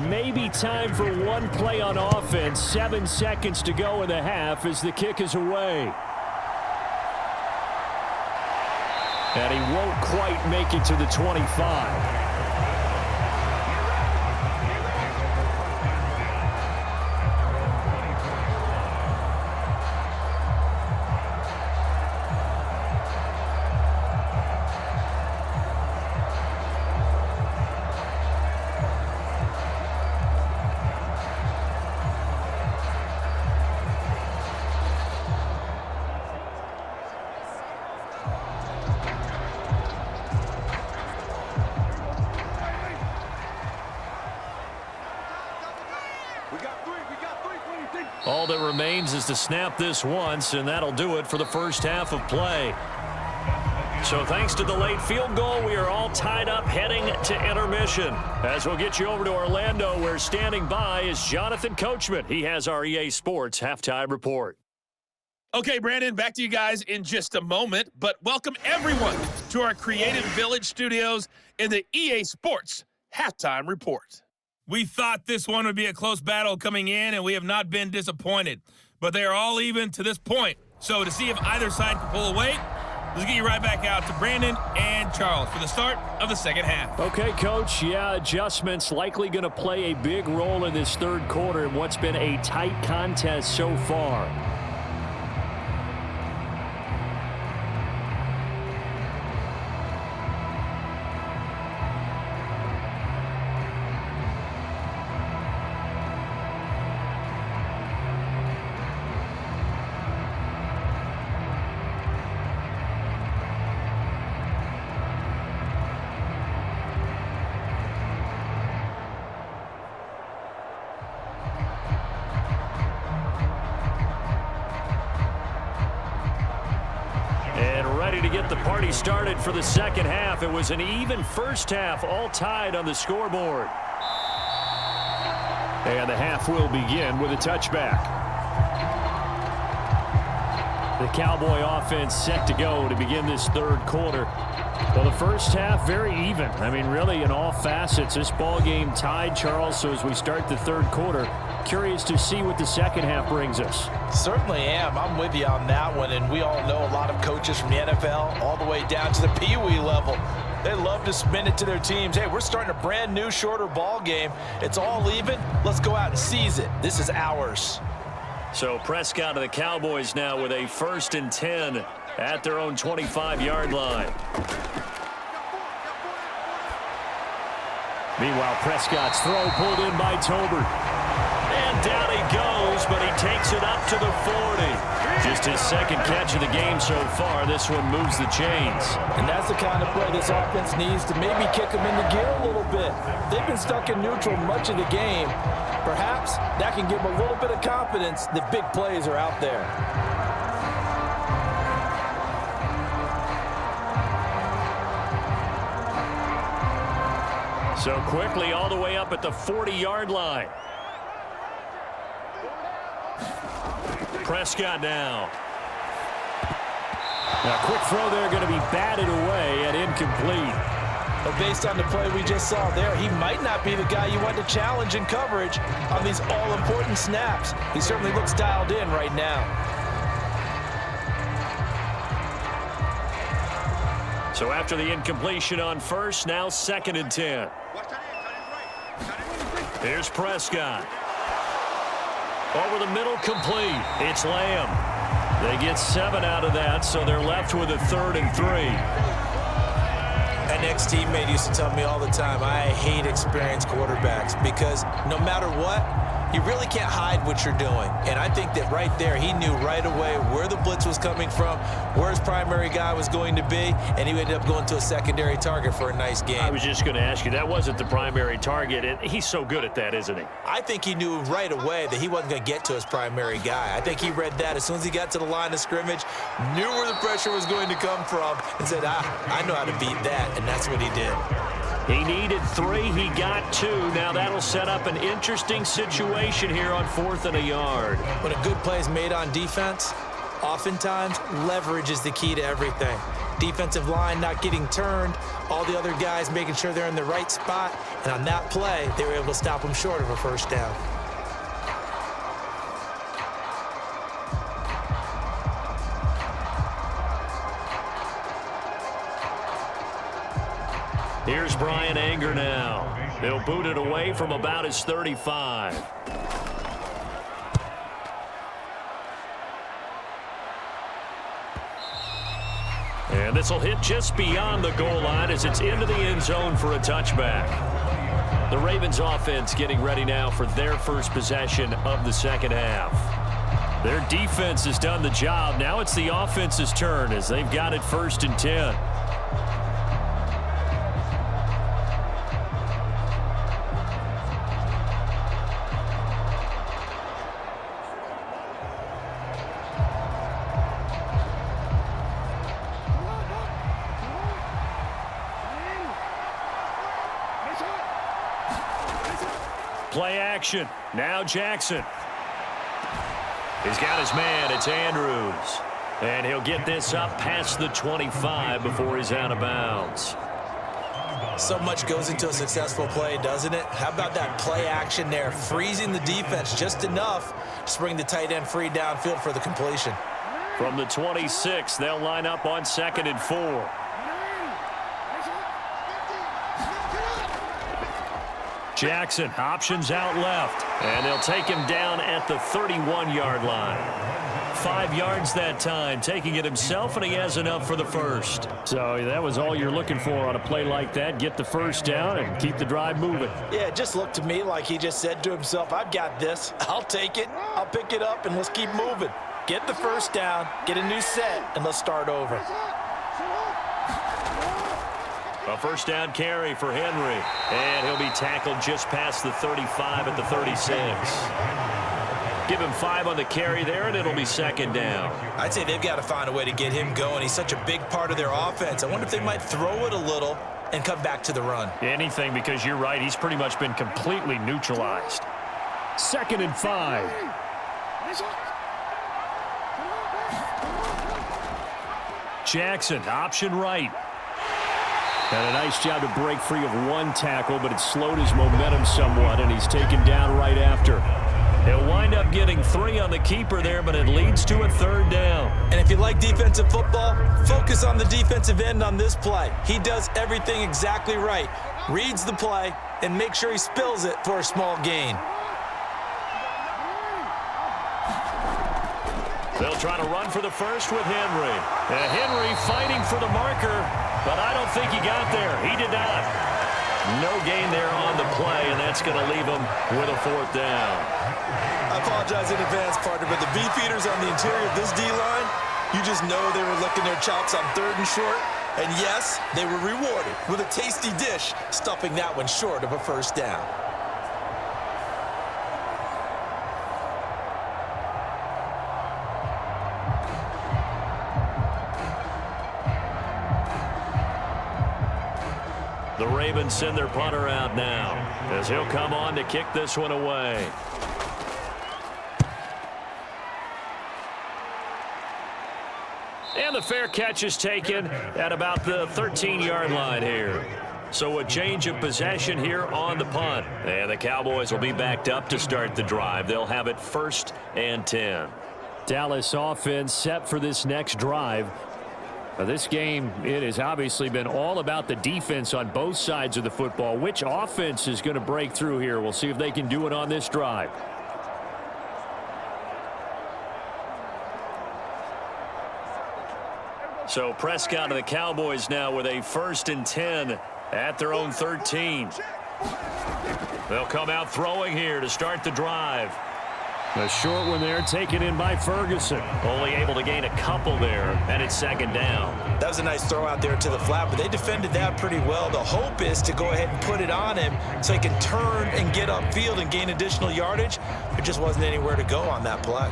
Maybe time for one play on offense. 7 seconds to go in the half as the kick is away. And he won't quite make it to the 25. All that remains is to snap this once, and that'll do it for the first half of play. So thanks to the late field goal, we are all tied up heading to intermission. As we'll get you over to Orlando, where standing by is Jonathan Coachman. He has our EA Sports halftime report. Okay, Brandon, back to you guys in just a moment, but welcome everyone to our Creative Village studios in the EA Sports halftime report. We thought this one would be a close battle coming in, and we have not been disappointed. But they are all even to this point. So to see if either side can pull away, let's get you right back out to Brandon and Charles for the start of the second half. Okay, Coach. Yeah, adjustments likely going to play a big role in this third quarter in what's been a tight contest so far. To get the party started for the second half. It was an even first half, all tied on the scoreboard. And the half will begin with a touchback. The Cowboy offense set to go to begin this third quarter. Well, the first half, very even. I mean, really, in all facets, this ball game tied, Charles. So as we start the third quarter, curious to see what the second half brings us. Certainly am. I'm with you on that one, and we all know a lot of coaches from the NFL all the way down to the Pee Wee level. They love to spin it to their teams. Hey, we're starting a brand new, shorter ball game. It's all even. Let's go out and seize it. This is ours. So Prescott of the Cowboys now with a 1st and 10 at their own 25-yard line. Meanwhile, Prescott's throw pulled in by Tolbert. And down he goes, but he takes it up to the 40. Just his 2nd catch of the game so far. This one moves the chains. And that's the kind of play this offense needs to maybe kick them into gear a little bit. They've been stuck in neutral much of the game. Perhaps that can give them a little bit of confidence that big plays are out there. So quickly all the way up at the 40-yard line. Prescott now. A quick throw there going to be batted away and incomplete. But based on the play we just saw there, he might not be the guy you want to challenge in coverage on these all-important snaps. He certainly looks dialed in right now. So after the incompletion on 1st, now 2nd and 10. Here's Prescott. Over the middle, complete. It's Lamb. They get 7 out of that, so they're left with a 3rd and 3. An ex-teammate used to tell me all the time, I hate experienced quarterbacks because no matter what, you really can't hide what you're doing. And I think that right there, he knew right away where the blitz was coming from, where his primary guy was going to be, and he ended up going to a secondary target for a nice game. I was just going to ask you, that wasn't the primary target, and he's so good at that, isn't he? I think he knew right away that he wasn't going to get to his primary guy. I think he read that as soon as he got to the line of scrimmage, knew where the pressure was going to come from, and said, I know how to beat that, and that's what he did. He needed 3. He got 2. Now that'll set up an interesting situation here on 4th and a yard. When a good play is made on defense, oftentimes leverage is the key to everything. Defensive line not getting turned, all the other guys making sure they're in the right spot, and on that play, they were able to stop him short of a 1st down. Here's Brian Anger now. They'll boot it away from about his 35. And this will hit just beyond the goal line as it's into the end zone for a touchback. The Ravens offense getting ready now for their first possession of the 2nd half. Their defense has done the job. Now it's the offense's turn as they've got it 1st and 10. Play action. Now Jackson. He's got his man. It's Andrews. And he'll get this up past the 25 before he's out of bounds. So much goes into a successful play, doesn't it? How about that play action there? Freezing the defense just enough to bring the tight end free downfield for the completion. From the 26, they'll line up on 2nd and 4. Jackson options out left, and they'll take him down at the 31-yard line. 5 yards that time, taking it himself, and he has enough for the 1st. So that was all you're looking for on a play like that. Get the 1st down and keep the drive moving. Yeah, it just looked to me like he just said to himself, I've got this. I'll take it. I'll pick it up, and let's keep moving. Get the 1st down, get a new set, and let's start over. A 1st down carry for Henry, and he'll be tackled just past the 35 at the 36. Give him 5 on the carry there, and it'll be 2nd down. I'd say they've got to find a way to get him going. He's such a big part of their offense. I wonder if they might throw it a little and come back to the run. Anything, because you're right, he's pretty much been completely neutralized. 2nd and 5. Jackson, option right. And a nice job to break free of 1 tackle, but it slowed his momentum somewhat, and he's taken down right after. He'll wind up getting 3 on the keeper there, but it leads to a 3rd down. And if you like defensive football, focus on the defensive end on this play. He does everything exactly right. Reads the play and makes sure he spills it for a small gain. They'll try to run for the first with Henry. Henry fighting for the marker, but I don't think he got there. He did not. No gain there on the play, and that's going to leave him with a 4th down. I apologize in advance, partner, but the beefeaters on the interior of this D-line, you just know they were licking their chops on 3rd and short. And yes, they were rewarded with a tasty dish, stuffing that one short of a 1st down. The Ravens send their punter out now as he'll come on to kick this one away. And the fair catch is taken at about the 13-yard line here. So a change of possession here on the punt. And the Cowboys will be backed up to start the drive. They'll have it 1st and 10. Dallas offense set for this next drive. This game, it has obviously been all about the defense on both sides of the football. Which offense is going to break through here? We'll see if they can do it on this drive. So Prescott and the Cowboys now with a 1st and 10 at their own 13. They'll come out throwing here to start the drive. A short one there taken in by Ferguson. Only able to gain a couple there, and it's 2nd down. That was a nice throw out there to the flat, but they defended that pretty well. The hope is to go ahead and put it on him so he can turn and get upfield and gain additional yardage. There just wasn't anywhere to go on that play.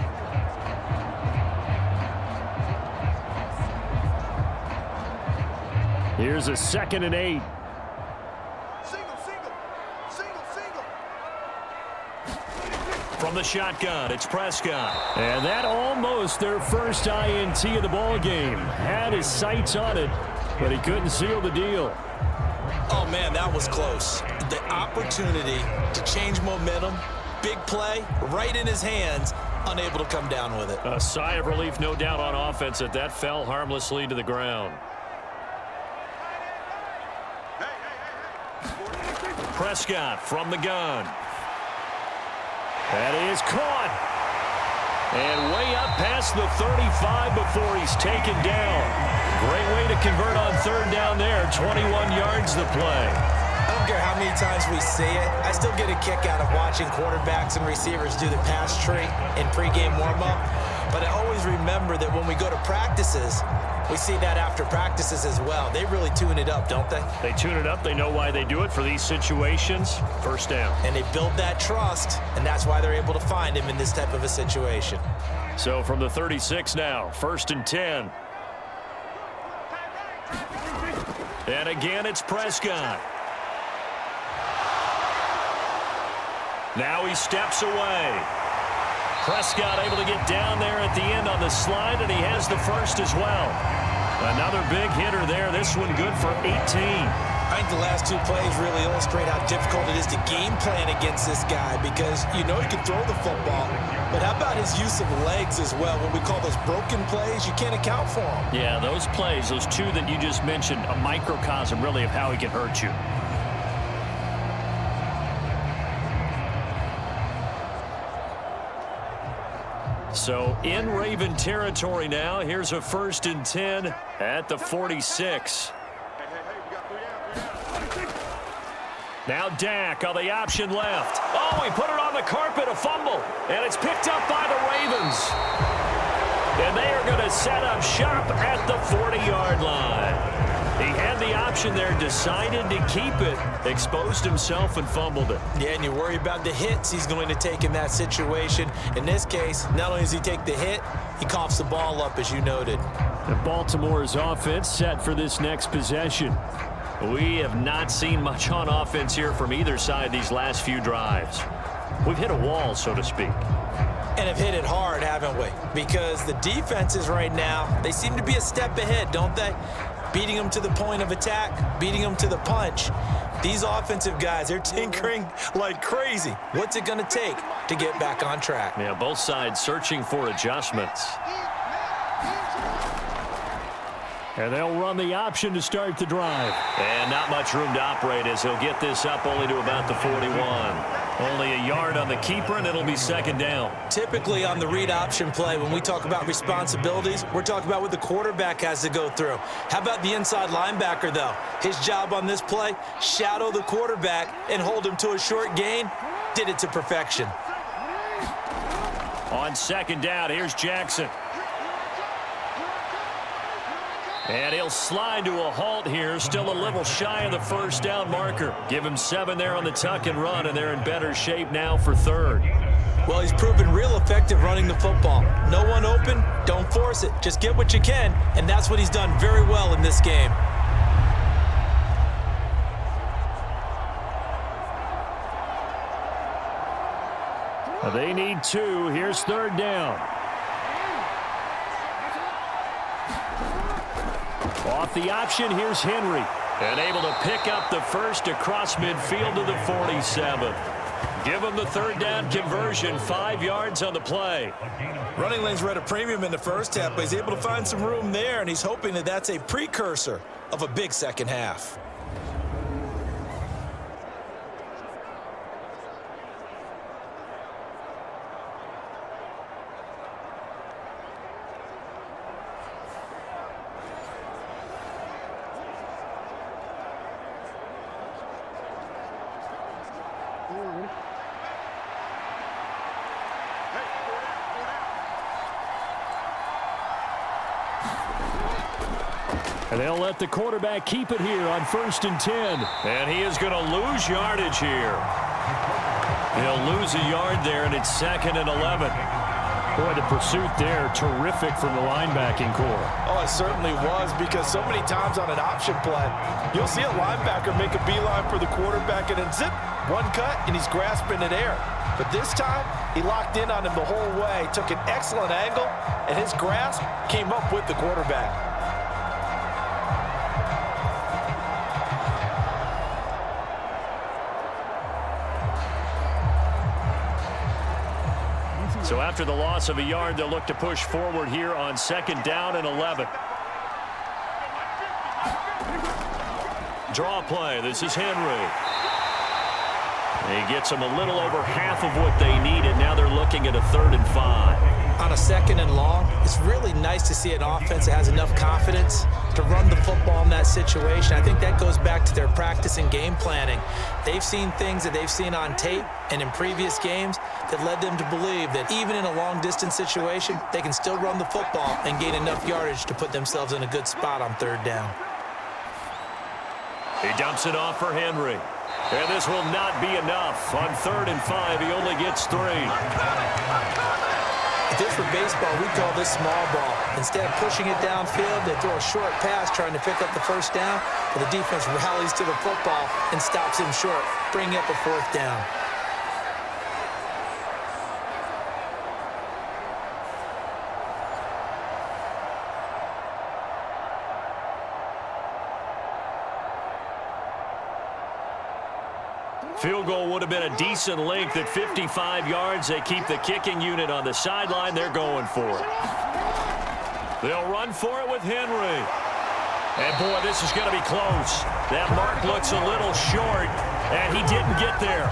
Here's a 2nd and 8. From the shotgun, it's Prescott. And that almost their first INT of the ball game. Had his sights on it, but he couldn't seal the deal. Oh, man, that was close. The opportunity to change momentum, big play, right in his hands, unable to come down with it. A sigh of relief, no doubt, on offense that fell harmlessly to the ground. Prescott from the gun. That is caught. And way up past the 35 before he's taken down. Great way to convert on 3rd down there. 21 yards the play. I don't care how many times we see it. I still get a kick out of watching quarterbacks and receivers do the pass tree in pregame warm-up. But I always remember that when we go to practices, we see that after practices as well. They really tune it up, don't they? They tune it up. They know why they do it for these situations. 1st down. And they build that trust, and that's why they're able to find him in this type of a situation. So from the 36 now, 1st and 10. And again, it's Prescott. Now he steps away. Prescott able to get down there at the end on the slide, and he has the 1st as well. Another big hitter there. This one good for 18. I think the last 2 plays really illustrate how difficult it is to game plan against this guy because you know he can throw the football, but how about his use of legs as well? What we call those broken plays, you can't account for them. Yeah, those plays, those 2 that you just mentioned, a microcosm really of how he can hurt you. So in Raven territory now. Here's a 1st and 10 at the 46. Now Dak on the option left. Oh, he put it on the carpet, a fumble. And it's picked up by the Ravens. And they are going to set up shop at the 40-yard line. He had the option there, decided to keep it, exposed himself and fumbled it. Yeah, and you worry about the hits he's going to take in that situation. In this case, not only does he take the hit, he coughs the ball up, as you noted. And Baltimore's offense set for this next possession. We have not seen much on offense here from either side these last few drives. We've hit a wall, so to speak. And have hit it hard, haven't we? Because the defenses right now, they seem to be a step ahead, don't they? Beating them to the point of attack, beating them to the punch. These offensive guys, they're tinkering like crazy. What's it going to take to get back on track? Yeah, both sides searching for adjustments. And they'll run the option to start the drive. And not much room to operate as he'll get this up only to about the 41. Only a yard on the keeper, and it'll be second down. Typically on the read option play, when we talk about responsibilities, we're talking about what the quarterback has to go through. How about the inside linebacker, though? His job on this play, shadow the quarterback and hold him to a short gain. Did it to perfection. On second down, here's Jackson. And he'll slide to a halt here, still a little shy of the first down marker. Give him 7 there on the tuck and run, and they're in better shape now for third. Well, he's proven real effective running the football. No one open, don't force it. Just get what you can, and that's what he's done very well in this game. They need 2. Here's third down. Off the option, here's Henry. And able to pick up the first across midfield to the 47. Give him the third down conversion, 5 yards on the play. Running lanes were at a premium in the first half, but he's able to find some room there, and he's hoping that that's a precursor of a big second half. And they'll let the quarterback keep it here on 1st and 10. And he is going to lose yardage here. He'll lose a yard there, and it's 2nd and 11. Boy, the pursuit there, terrific from the linebacking core. Oh, it certainly was, because so many times on an option play, you'll see a linebacker make a beeline for the quarterback, and then zip, one cut, and he's grasping it air. But this time, he locked in on him the whole way, took an excellent angle, and his grasp came up with the quarterback. So after the loss of a yard, they'll look to push forward here on 2nd down and 11. Draw play. This is Henry. He gets them a little over half of what they needed. Now they're looking at a 3rd and 5. On a 2nd and long, it's really nice to see an offense that has enough confidence to run the football in that situation. I think that goes back to their practice and game planning. They've seen things that they've seen on tape and in previous games that led them to believe that even in a long-distance situation, they can still run the football and gain enough yardage to put themselves in a good spot on 3rd down. He dumps it off for Henry. And this will not be enough. On 3rd and 5, he only gets 3. If this were baseball, we'd call this small ball. Instead of pushing it downfield, they throw a short pass trying to pick up the first down, but the defense rallies to the football and stops him short, bringing up a 4th down. Field goal would have been a decent length at 55 yards. They keep the kicking unit on the sideline. They're going for it. They'll run for it with Henry. And, boy, this is going to be close. That mark looks a little short, and he didn't get there.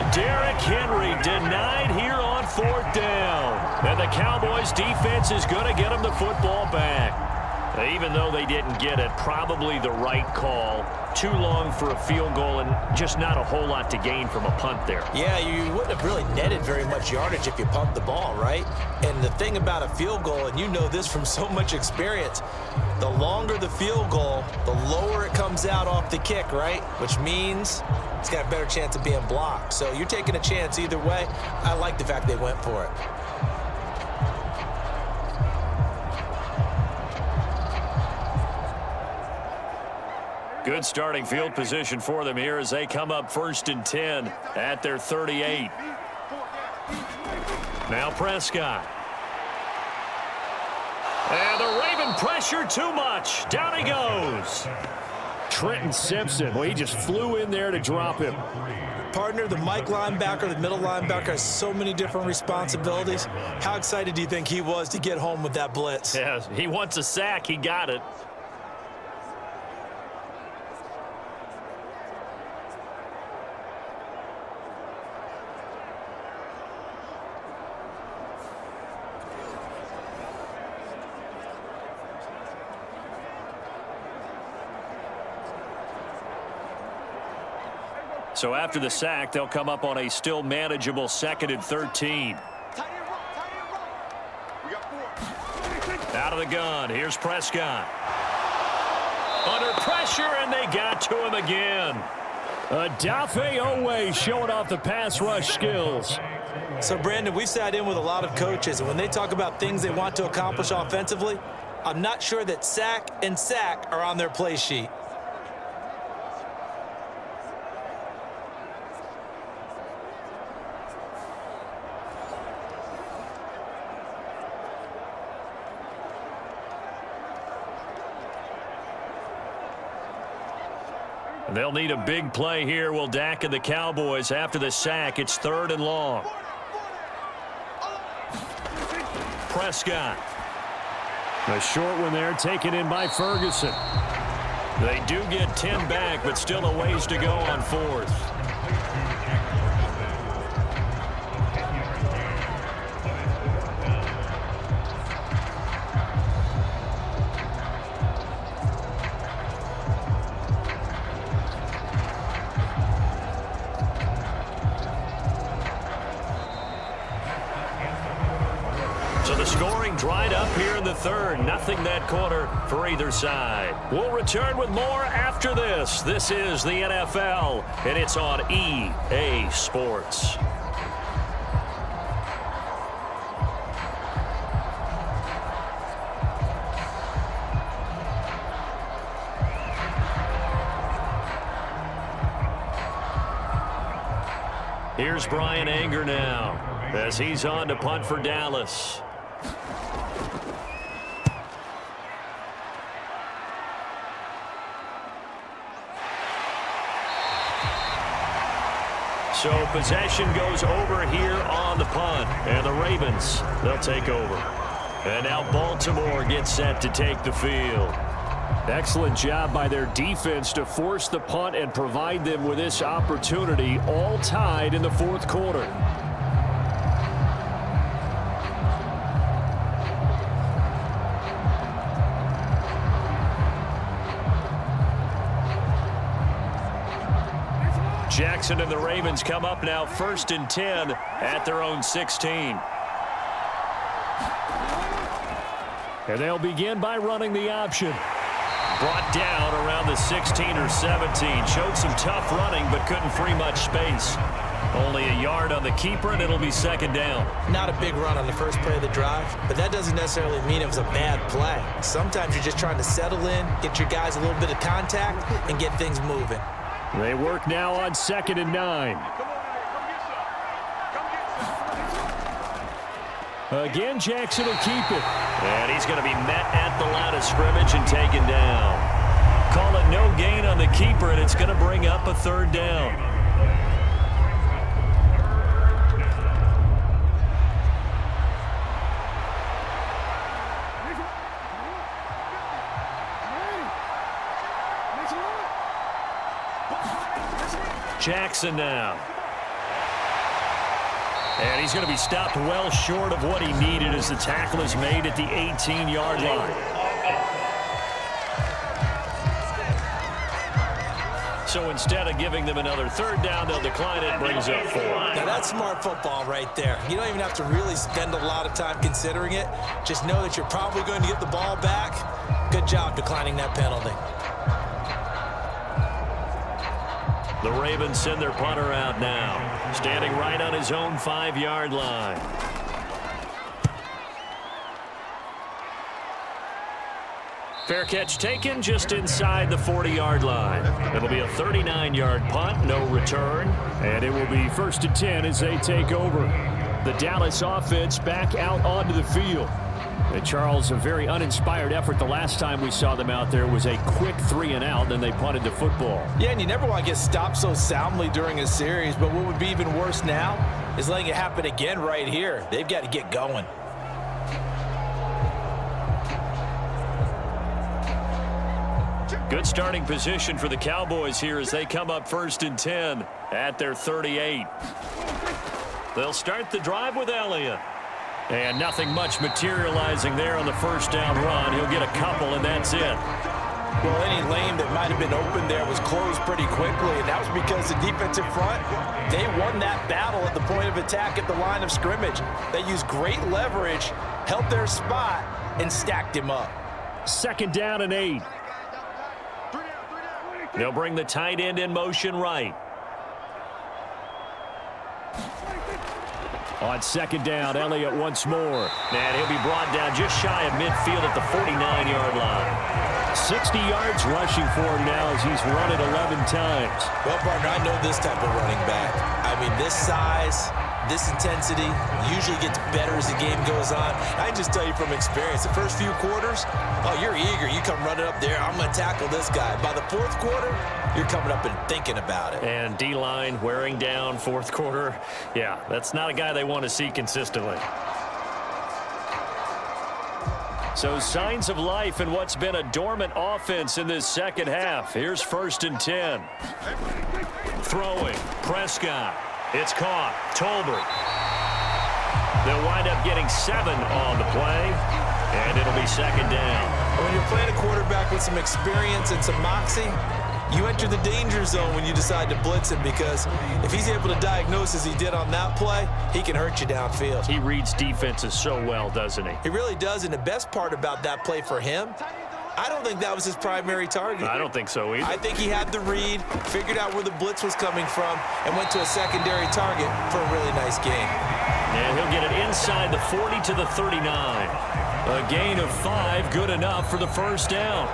Derrick Henry denied here on 4th down. And the Cowboys defense is going to get him the football back. Even though they didn't get it, probably the right call. Too long for a field goal and just not a whole lot to gain from a punt there. Yeah, you wouldn't have really netted very much yardage if you pumped the ball, right? And the thing about a field goal, and you know this from so much experience, the longer the field goal, the lower it comes out off the kick, right? Which means it's got a better chance of being blocked. So you're taking a chance either way. I like the fact they went for it. Good starting field position for them here as they come up 1st and 10 at their 38. Now Prescott. And the Raven pressure too much. Down he goes. Trenton Simpson. Well, he just flew in there to drop him. Partner, the Mike linebacker, the middle linebacker has so many different responsibilities. How excited do you think he was to get home with that blitz? Yeah, he wants a sack. He got it. So after the sack, they'll come up on a still manageable 2nd and 13. Out of the gun. Here's Prescott. Under pressure, and they got to him again. Odafe Oweh showing off the pass rush skills. So, Brandon, we've sat in with a lot of coaches, and when they talk about things they want to accomplish offensively, I'm not sure that sack and sack are on their play sheet. They'll need a big play here. Will Dak and the Cowboys after the sack. It's 3rd and long. Prescott. A short one there taken in by Ferguson. They do get 10 back, but still a ways to go on 4th. Dried up here in the 3rd. Nothing that quarter for either side. We'll return with more after this. This is the NFL, and it's on EA Sports. Here's Brian Anger now as he's on to punt for Dallas. So possession goes over here on the punt, and the Ravens, they'll take over. And now Baltimore gets set to take the field. Excellent job by their defense to force the punt and provide them with this opportunity, all tied in the 4th quarter. Jackson and the Ravens come up now 1st and 10 at their own 16. And they'll begin by running the option. Brought down around the 16 or 17. Showed some tough running, but couldn't free much space. Only a yard on the keeper, and it'll be 2nd down. Not a big run on the first play of the drive, but that doesn't necessarily mean it was a bad play. Sometimes you're just trying to settle in, get your guys a little bit of contact, and get things moving. They work now on 2nd and 9. Again, Jackson will keep it. And he's going to be met at the line of scrimmage and taken down. Call it no gain on the keeper, and it's going to bring up a 3rd down. Jackson now. And he's going to be stopped well short of what he needed as the tackle is made at the 18-yard line. So instead of giving them another 3rd down, they'll decline it. Brings up 4. Now that's smart football right there. You don't even have to really spend a lot of time considering it. Just know that you're probably going to get the ball back. Good job declining that penalty. The Ravens send their punter out now, standing right on his own 5-yard line. Fair catch taken just inside the 40-yard line. It'll be a 39-yard punt, no return, and it will be 1st and 10 as they take over. The Dallas offense back out onto the field. And Charles, a very uninspired effort. The last time we saw them out there was a quick 3-and-out, then they punted the football. Yeah, and you never want to get stopped so soundly during a series, but what would be even worse now is letting it happen again right here. They've got to get going. Good starting position for the Cowboys here as they come up 1st and 10 at their 38. They'll start the drive with Elliott. And nothing much materializing there on the first down run. He'll get a couple, and that's it. Well, any lane that might have been open there was closed pretty quickly, and that was because the defensive front, they won that battle at the point of attack at the line of scrimmage. They used great leverage, held their spot, and stacked him up. 2nd down and 8. They'll bring the tight end in motion right. On 2nd down, Elliott once more. And he'll be brought down just shy of midfield at the 49-yard line. 60 yards rushing for him now as he's run it 11 times. Well, partner, I know this type of running back. I mean, this size, this intensity usually gets better as the game goes on. I can just tell you from experience, the first few quarters, oh, you're eager. You come running up there, I'm going to tackle this guy. By the 4th quarter, you're coming up and thinking about it. And D-line wearing down 4th quarter. Yeah, that's not a guy they want to see consistently. So signs of life in what's been a dormant offense in this second half. Here's 1st and 10. Throwing. Prescott. It's caught. Tolbert. They'll wind up getting 7 on the play, and it'll be 2nd down. When you're playing a quarterback with some experience and some moxie, you enter the danger zone when you decide to blitz him, because if he's able to diagnose as he did on that play, he can hurt you downfield. He reads defenses so well, doesn't he? He really does, and the best part about that play for him, I don't think that was his primary target. I don't think so either. I think he had the read, figured out where the blitz was coming from, and went to a secondary target for a really nice gain. And he'll get it inside the 40 to the 39. A gain of 5, good enough for the 1st down.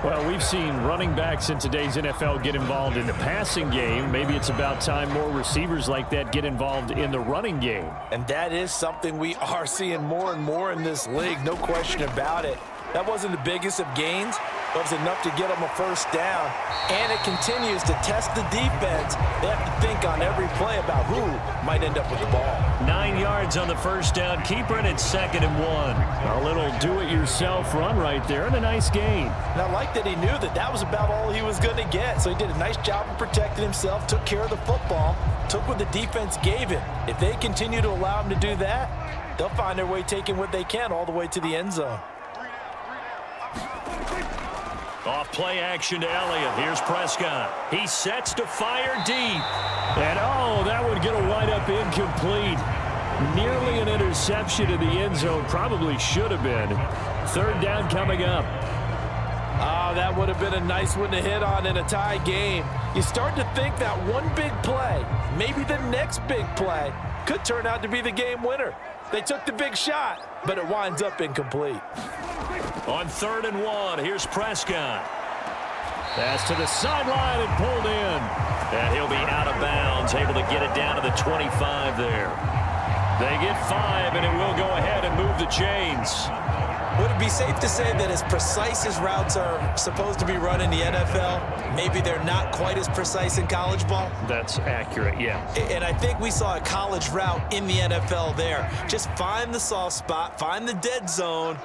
Well, we've seen running backs in today's NFL get involved in the passing game. Maybe it's about time more receivers like that get involved in the running game. And that is something we are seeing more and more in this league, no question about it. That wasn't the biggest of gains, but it was enough to get them a 1st down. And it continues to test the defense. They have to think on every play about who might end up with the ball. 9 yards on the 1st down keeper, and it's 2nd and 1. A little do-it-yourself run right there, and a nice gain. And I like that he knew that that was about all he was going to get. So he did a nice job of protecting himself, took care of the football, took what the defense gave him. If they continue to allow him to do that, they'll find their way taking what they can all the way to the end zone. Off play action to Elliott. Here's Prescott. He sets to fire deep. And, oh, that would get a wind up incomplete. Nearly an interception in the end zone. Probably should have been. 3rd down coming up. Oh, that would have been a nice one to hit on in a tie game. You start to think that one big play, maybe the next big play, could turn out to be the game winner. They took the big shot, but it winds up incomplete. On 3rd and 1, here's Prescott. Pass to the sideline and pulled in. And he'll be out of bounds, able to get it down to the 25 there. They get 5, and it will go ahead and move the chains. Would it be safe to say that as precise as routes are supposed to be run in the NFL, maybe they're not quite as precise in college ball? That's accurate, yeah. And I think we saw a college route in the NFL there. Just find the soft spot, find the dead zone,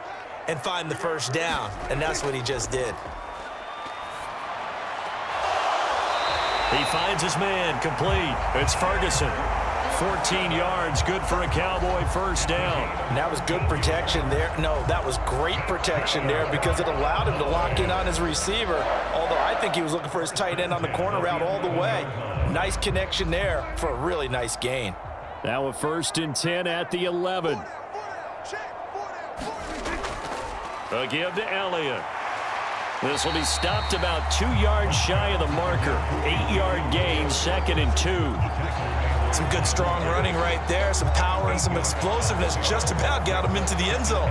and find the 1st down. And that's what he just did. He finds his man, complete. It's Ferguson. 14 yards, good for a Cowboy 1st down. And that was good protection there. No, that was great protection there because it allowed him to lock in on his receiver, although I think he was looking for his tight end on the corner route all the way. Nice connection there for a really nice gain. Now a 1st and 10 at the 11. A give to Elliott. This will be stopped about 2 yards shy of the marker. 8-yard gain, 2nd and 2. Some good strong running right there, some power and some explosiveness just about got him into the end zone.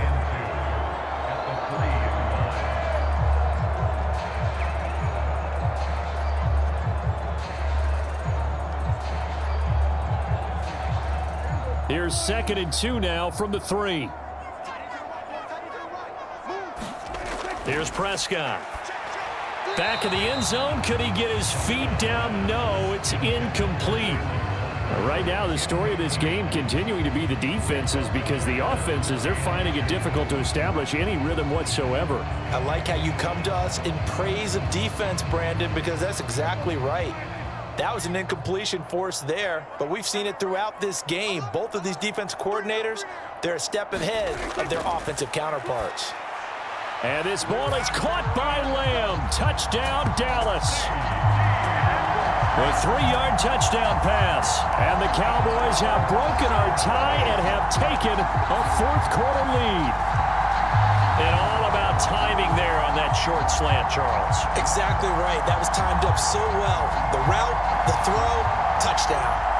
Here's 2nd and 2 now from the 3. Here's Prescott. Back in the end zone. Could he get his feet down? No, it's incomplete. Right now, the story of this game continuing to be the defenses, because the offenses, they're finding it difficult to establish any rhythm whatsoever. I like how you come to us in praise of defense, Brandon, because that's exactly right. That was an incompletion force there, but we've seen it throughout this game. Both of these defense coordinators, they're a step ahead of their offensive counterparts. And this ball is caught by Lamb. Touchdown, Dallas. A 3-yard touchdown pass. And the Cowboys have broken our tie and have taken a fourth-quarter lead. And all about timing there on that short slant, Charles. Exactly right. That was timed up so well. The route, the throw, touchdown.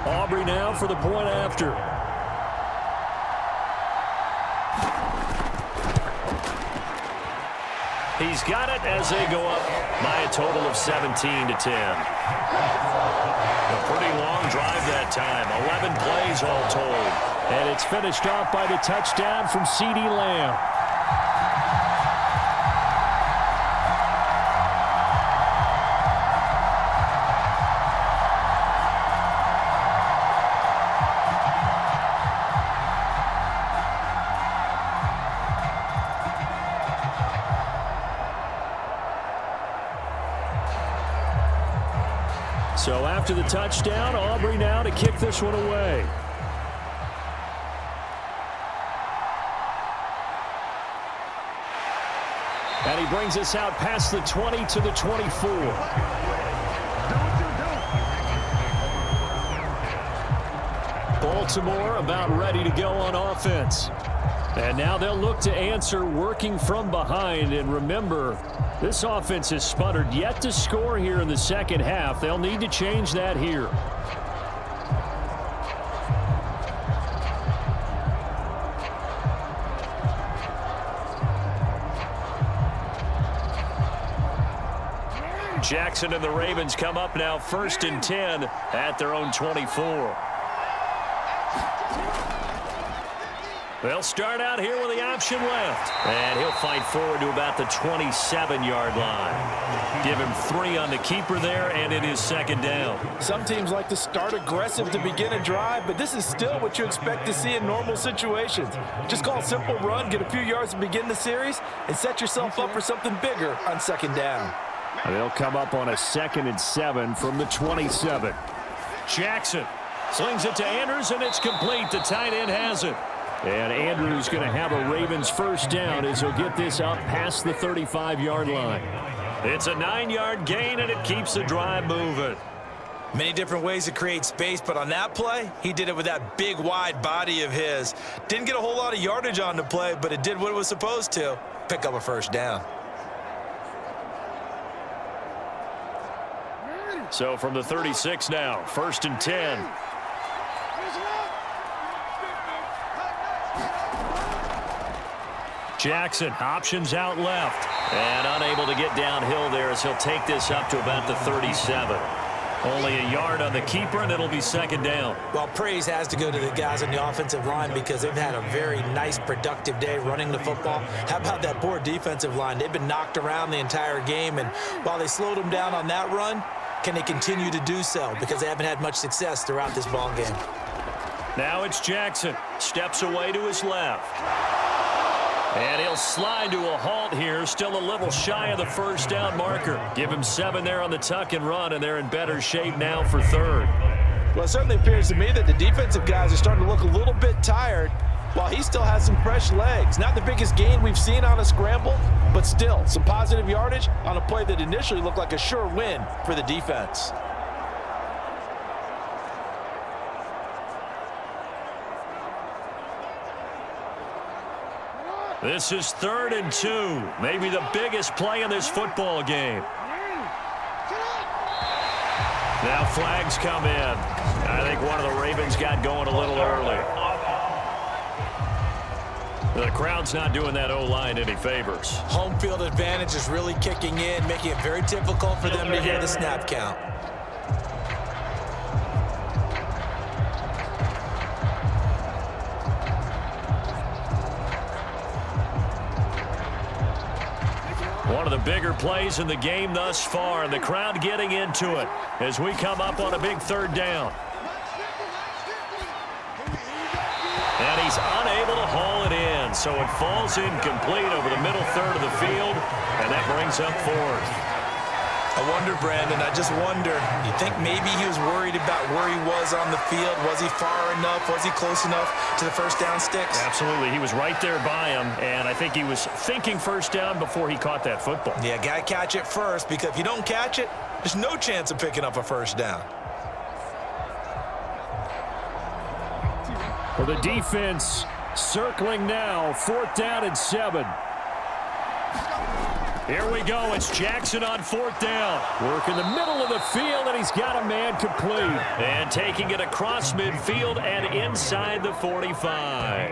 Aubrey now for the point after. He's got it as they go up by a total of 17-10. A pretty long drive that time. 11 plays all told. And it's finished off by the touchdown from CeeDee Lamb. So after the touchdown, Aubrey now to kick this one away. And he brings us out past the 20 to the 24. Baltimore about ready to go on offense. And now they'll look to answer working from behind. And remember, this offense has sputtered yet to score here in the second half. They'll need to change that here. Jackson and the Ravens come up now 1st and 10 at their own 24. They'll start out here with the option left. And he'll fight forward to about the 27-yard line. Give him 3 on the keeper there, and it is 2nd down. Some teams like to start aggressive to begin a drive, but this is still what you expect to see in normal situations. Just call a simple run, get a few yards to begin the series, and set yourself up for something bigger on 2nd down. They'll come up on a 2nd and 7 from the 27. Jackson slings it to Andrews, and it's complete. The tight end has it. And Andrews going to have a Ravens first down as he'll get this up past the 35-yard line. It's a 9-yard gain, and it keeps the drive moving. Many different ways to create space, but on that play, he did it with that big, wide body of his. Didn't get a whole lot of yardage on the play, but it did what it was supposed to, pick up a first down. So from the 36 now, 1st and 10. Jackson options out left. And unable to get downhill there as he'll take this up to about the 37. Only a yard on the keeper, and it'll be 2nd down. Well, praise has to go to the guys on the offensive line because they've had a very nice, productive day running the football. How about that poor defensive line? They've been knocked around the entire game, and while they slowed them down on that run, can they continue to do so? Because they haven't had much success throughout this ball game. Now it's Jackson. Steps away to his left. And he'll slide to a halt here. Still a little shy of the first down marker. Give him 7 there on the tuck and run, and they're in better shape now for 3rd. Well, it certainly appears to me that the defensive guys are starting to look a little bit tired while he still has some fresh legs. Not the biggest gain we've seen on a scramble, but still some positive yardage on a play that initially looked like a sure win for the defense. This is 3rd and 2. Maybe the biggest play in this football game. Now flags come in. I think one of the Ravens got going a little early. The crowd's not doing that O-line any favors. Home field advantage is really kicking in, making it very difficult for them to hear the snap count. One of the bigger plays in the game thus far, and the crowd getting into it as we come up on a big third down. And he's unable to haul it in, so it falls incomplete over the middle third of the field, and that brings up fourth. I wonder, Brandon, I just wonder, you think maybe he was worried about where he was on the field? Was he far enough? Was he close enough to the first down sticks? Absolutely. He was right there by him, and I think he was thinking first down before he caught that football. Yeah, got to catch it first, because if you don't catch it, there's no chance of picking up a first down. For the defense, circling now, 4th down and 7. Here we go. It's Jackson on 4th down. Work in the middle of the field, and he's got a man complete. And taking it across midfield and inside the 45.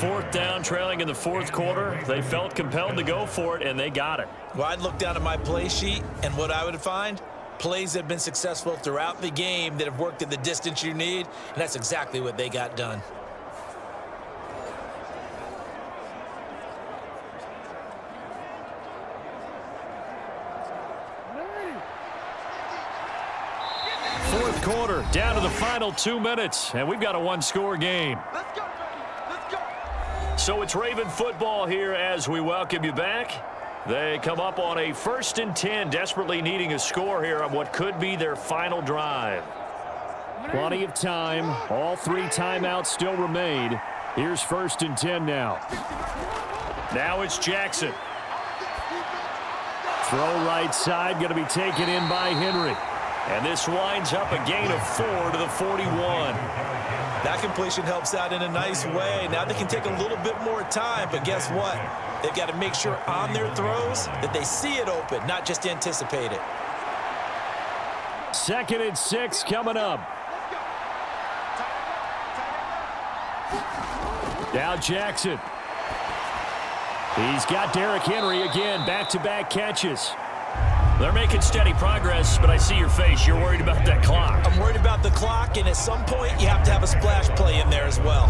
4th down, trailing in the 4th quarter. They felt compelled to go for it, and they got it. Well, I'd look down at my play sheet, and what I would find, plays that have been successful throughout the game that have worked at the distance you need, and that's exactly what they got done. Fourth quarter, down to the final 2 minutes, and we've got a one-score game. Let's go. Let's go. So it's Raven football here as we welcome you back. They come up on a 1st and 10, desperately needing a score here on what could be their final drive. Plenty of time. All 3 timeouts still remain. Here's 1st and 10 now. Now it's Jackson. Throw right side, going to be taken in by Henry. And this winds up a gain of 4 to the 41. That completion helps out in a nice way. Now they can take a little bit more time, but guess what? They've got to make sure on their throws that they see it open, not just anticipate it. 2nd and 6 coming up. Now Jackson. He's got Derrick Henry again, back-to-back catches. They're making steady progress, but I see your face. You're worried about that clock. I'm worried about the clock, and at some point, you have to have a splash play in there as well.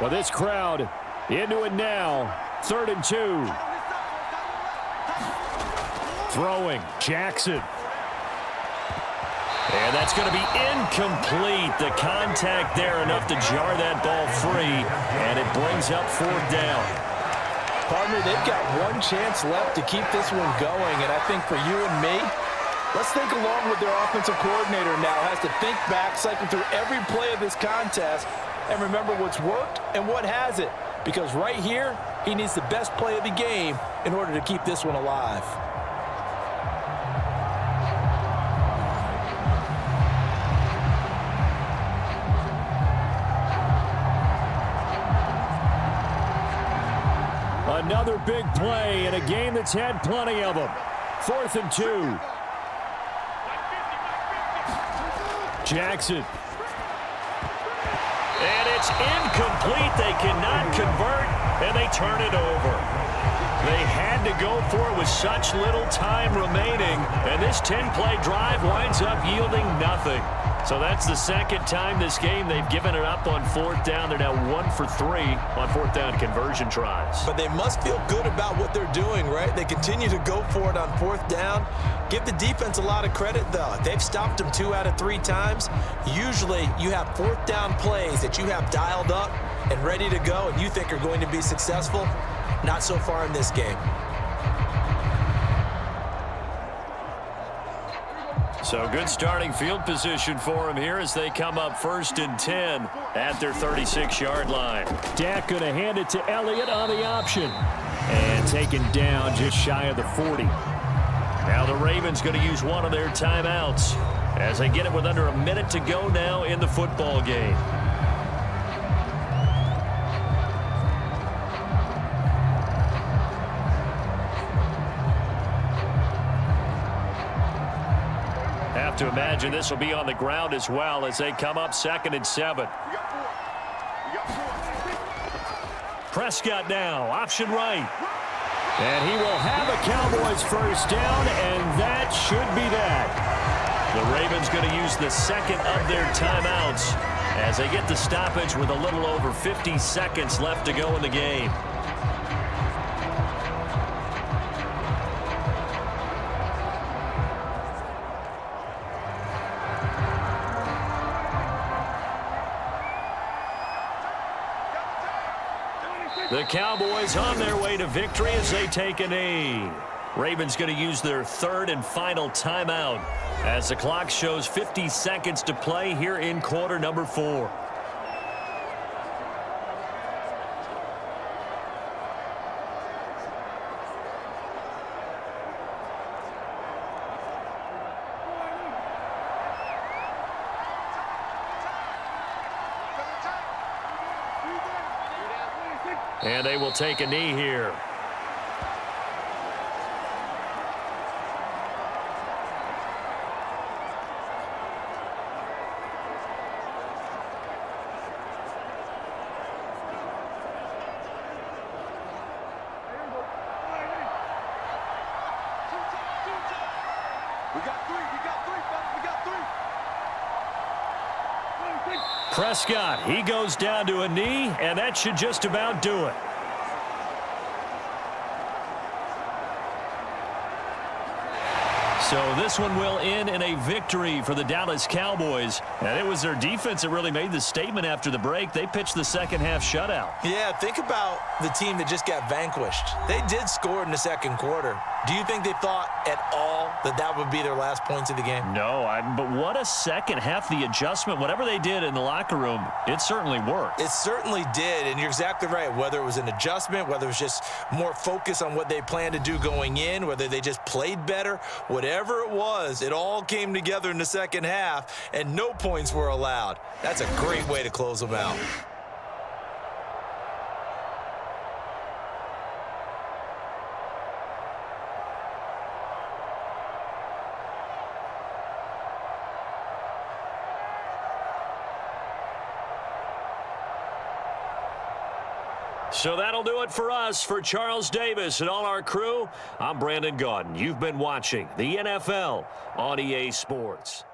Well, this crowd into it now. 3rd and 2. Throwing, Jackson. And that's going to be incomplete. The contact there enough to jar that ball free, and it brings up 4th down. Partner, they've got one chance left to keep this one going, and I think for you and me, let's think along with their offensive coordinator now. Has to think back, cycle through every play of this contest, and remember what's worked and what hasn't. Because right here, he needs the best play of the game in order to keep this one alive. Another big play in a game that's had plenty of them. 4th and 2. Jackson. And it's incomplete. They cannot convert, and they turn it over. They had to go for it with such little time remaining, and this 10-play drive winds up yielding nothing. So that's the 2nd time this game they've given it up on 4th down. They're now 1 for 3 on 4th down conversion tries. But they must feel good about what they're doing, right? They continue to go for it on 4th down. Give the defense a lot of credit, though. They've stopped them 2 out of 3 times. Usually you have 4th down plays that you have dialed up and ready to go and you think are going to be successful. Not so far in this game. So good starting field position for him here as they come up 1st and 10 at their 36-yard line. Dak going to hand it to Elliott on the option. And taken down just shy of the 40. Now the Ravens going to use one of their timeouts as they get it with under a minute to go now in the football game. have to imagine this will be on the ground as well as they come up 2nd and 7. Prescott now, option right. And he will have a Cowboys first down, and that should be that. The Ravens going to use the second of their timeouts as they get the stoppage with a little over 50 seconds left to go in the game. The Cowboys on their way to victory as they take a knee. Ravens going to use their 3rd and final timeout as the clock shows 50 seconds to play here in quarter number 4. And they will take a knee here. Prescott, he goes down to a knee, and that should just about do it. So this one will end in a victory for the Dallas Cowboys. And it was their defense that really made the statement after the break. They pitched the second half shutout. Yeah, think about the team that just got vanquished. They did score in the second quarter. Do you think they thought at all that that would be their last points of the game? No, but what a second half. The adjustment, whatever they did in the locker room, it certainly worked. It certainly did, and you're exactly right. Whether it was an adjustment, whether it was just more focus on what they planned to do going in, whether they just played better, whatever it was, it all came together in the second half, and no points were allowed. That's a great way to close them out. So that'll do it for us. For Charles Davis and all our crew, I'm Brandon Gaudin. You've been watching the NFL on EA Sports.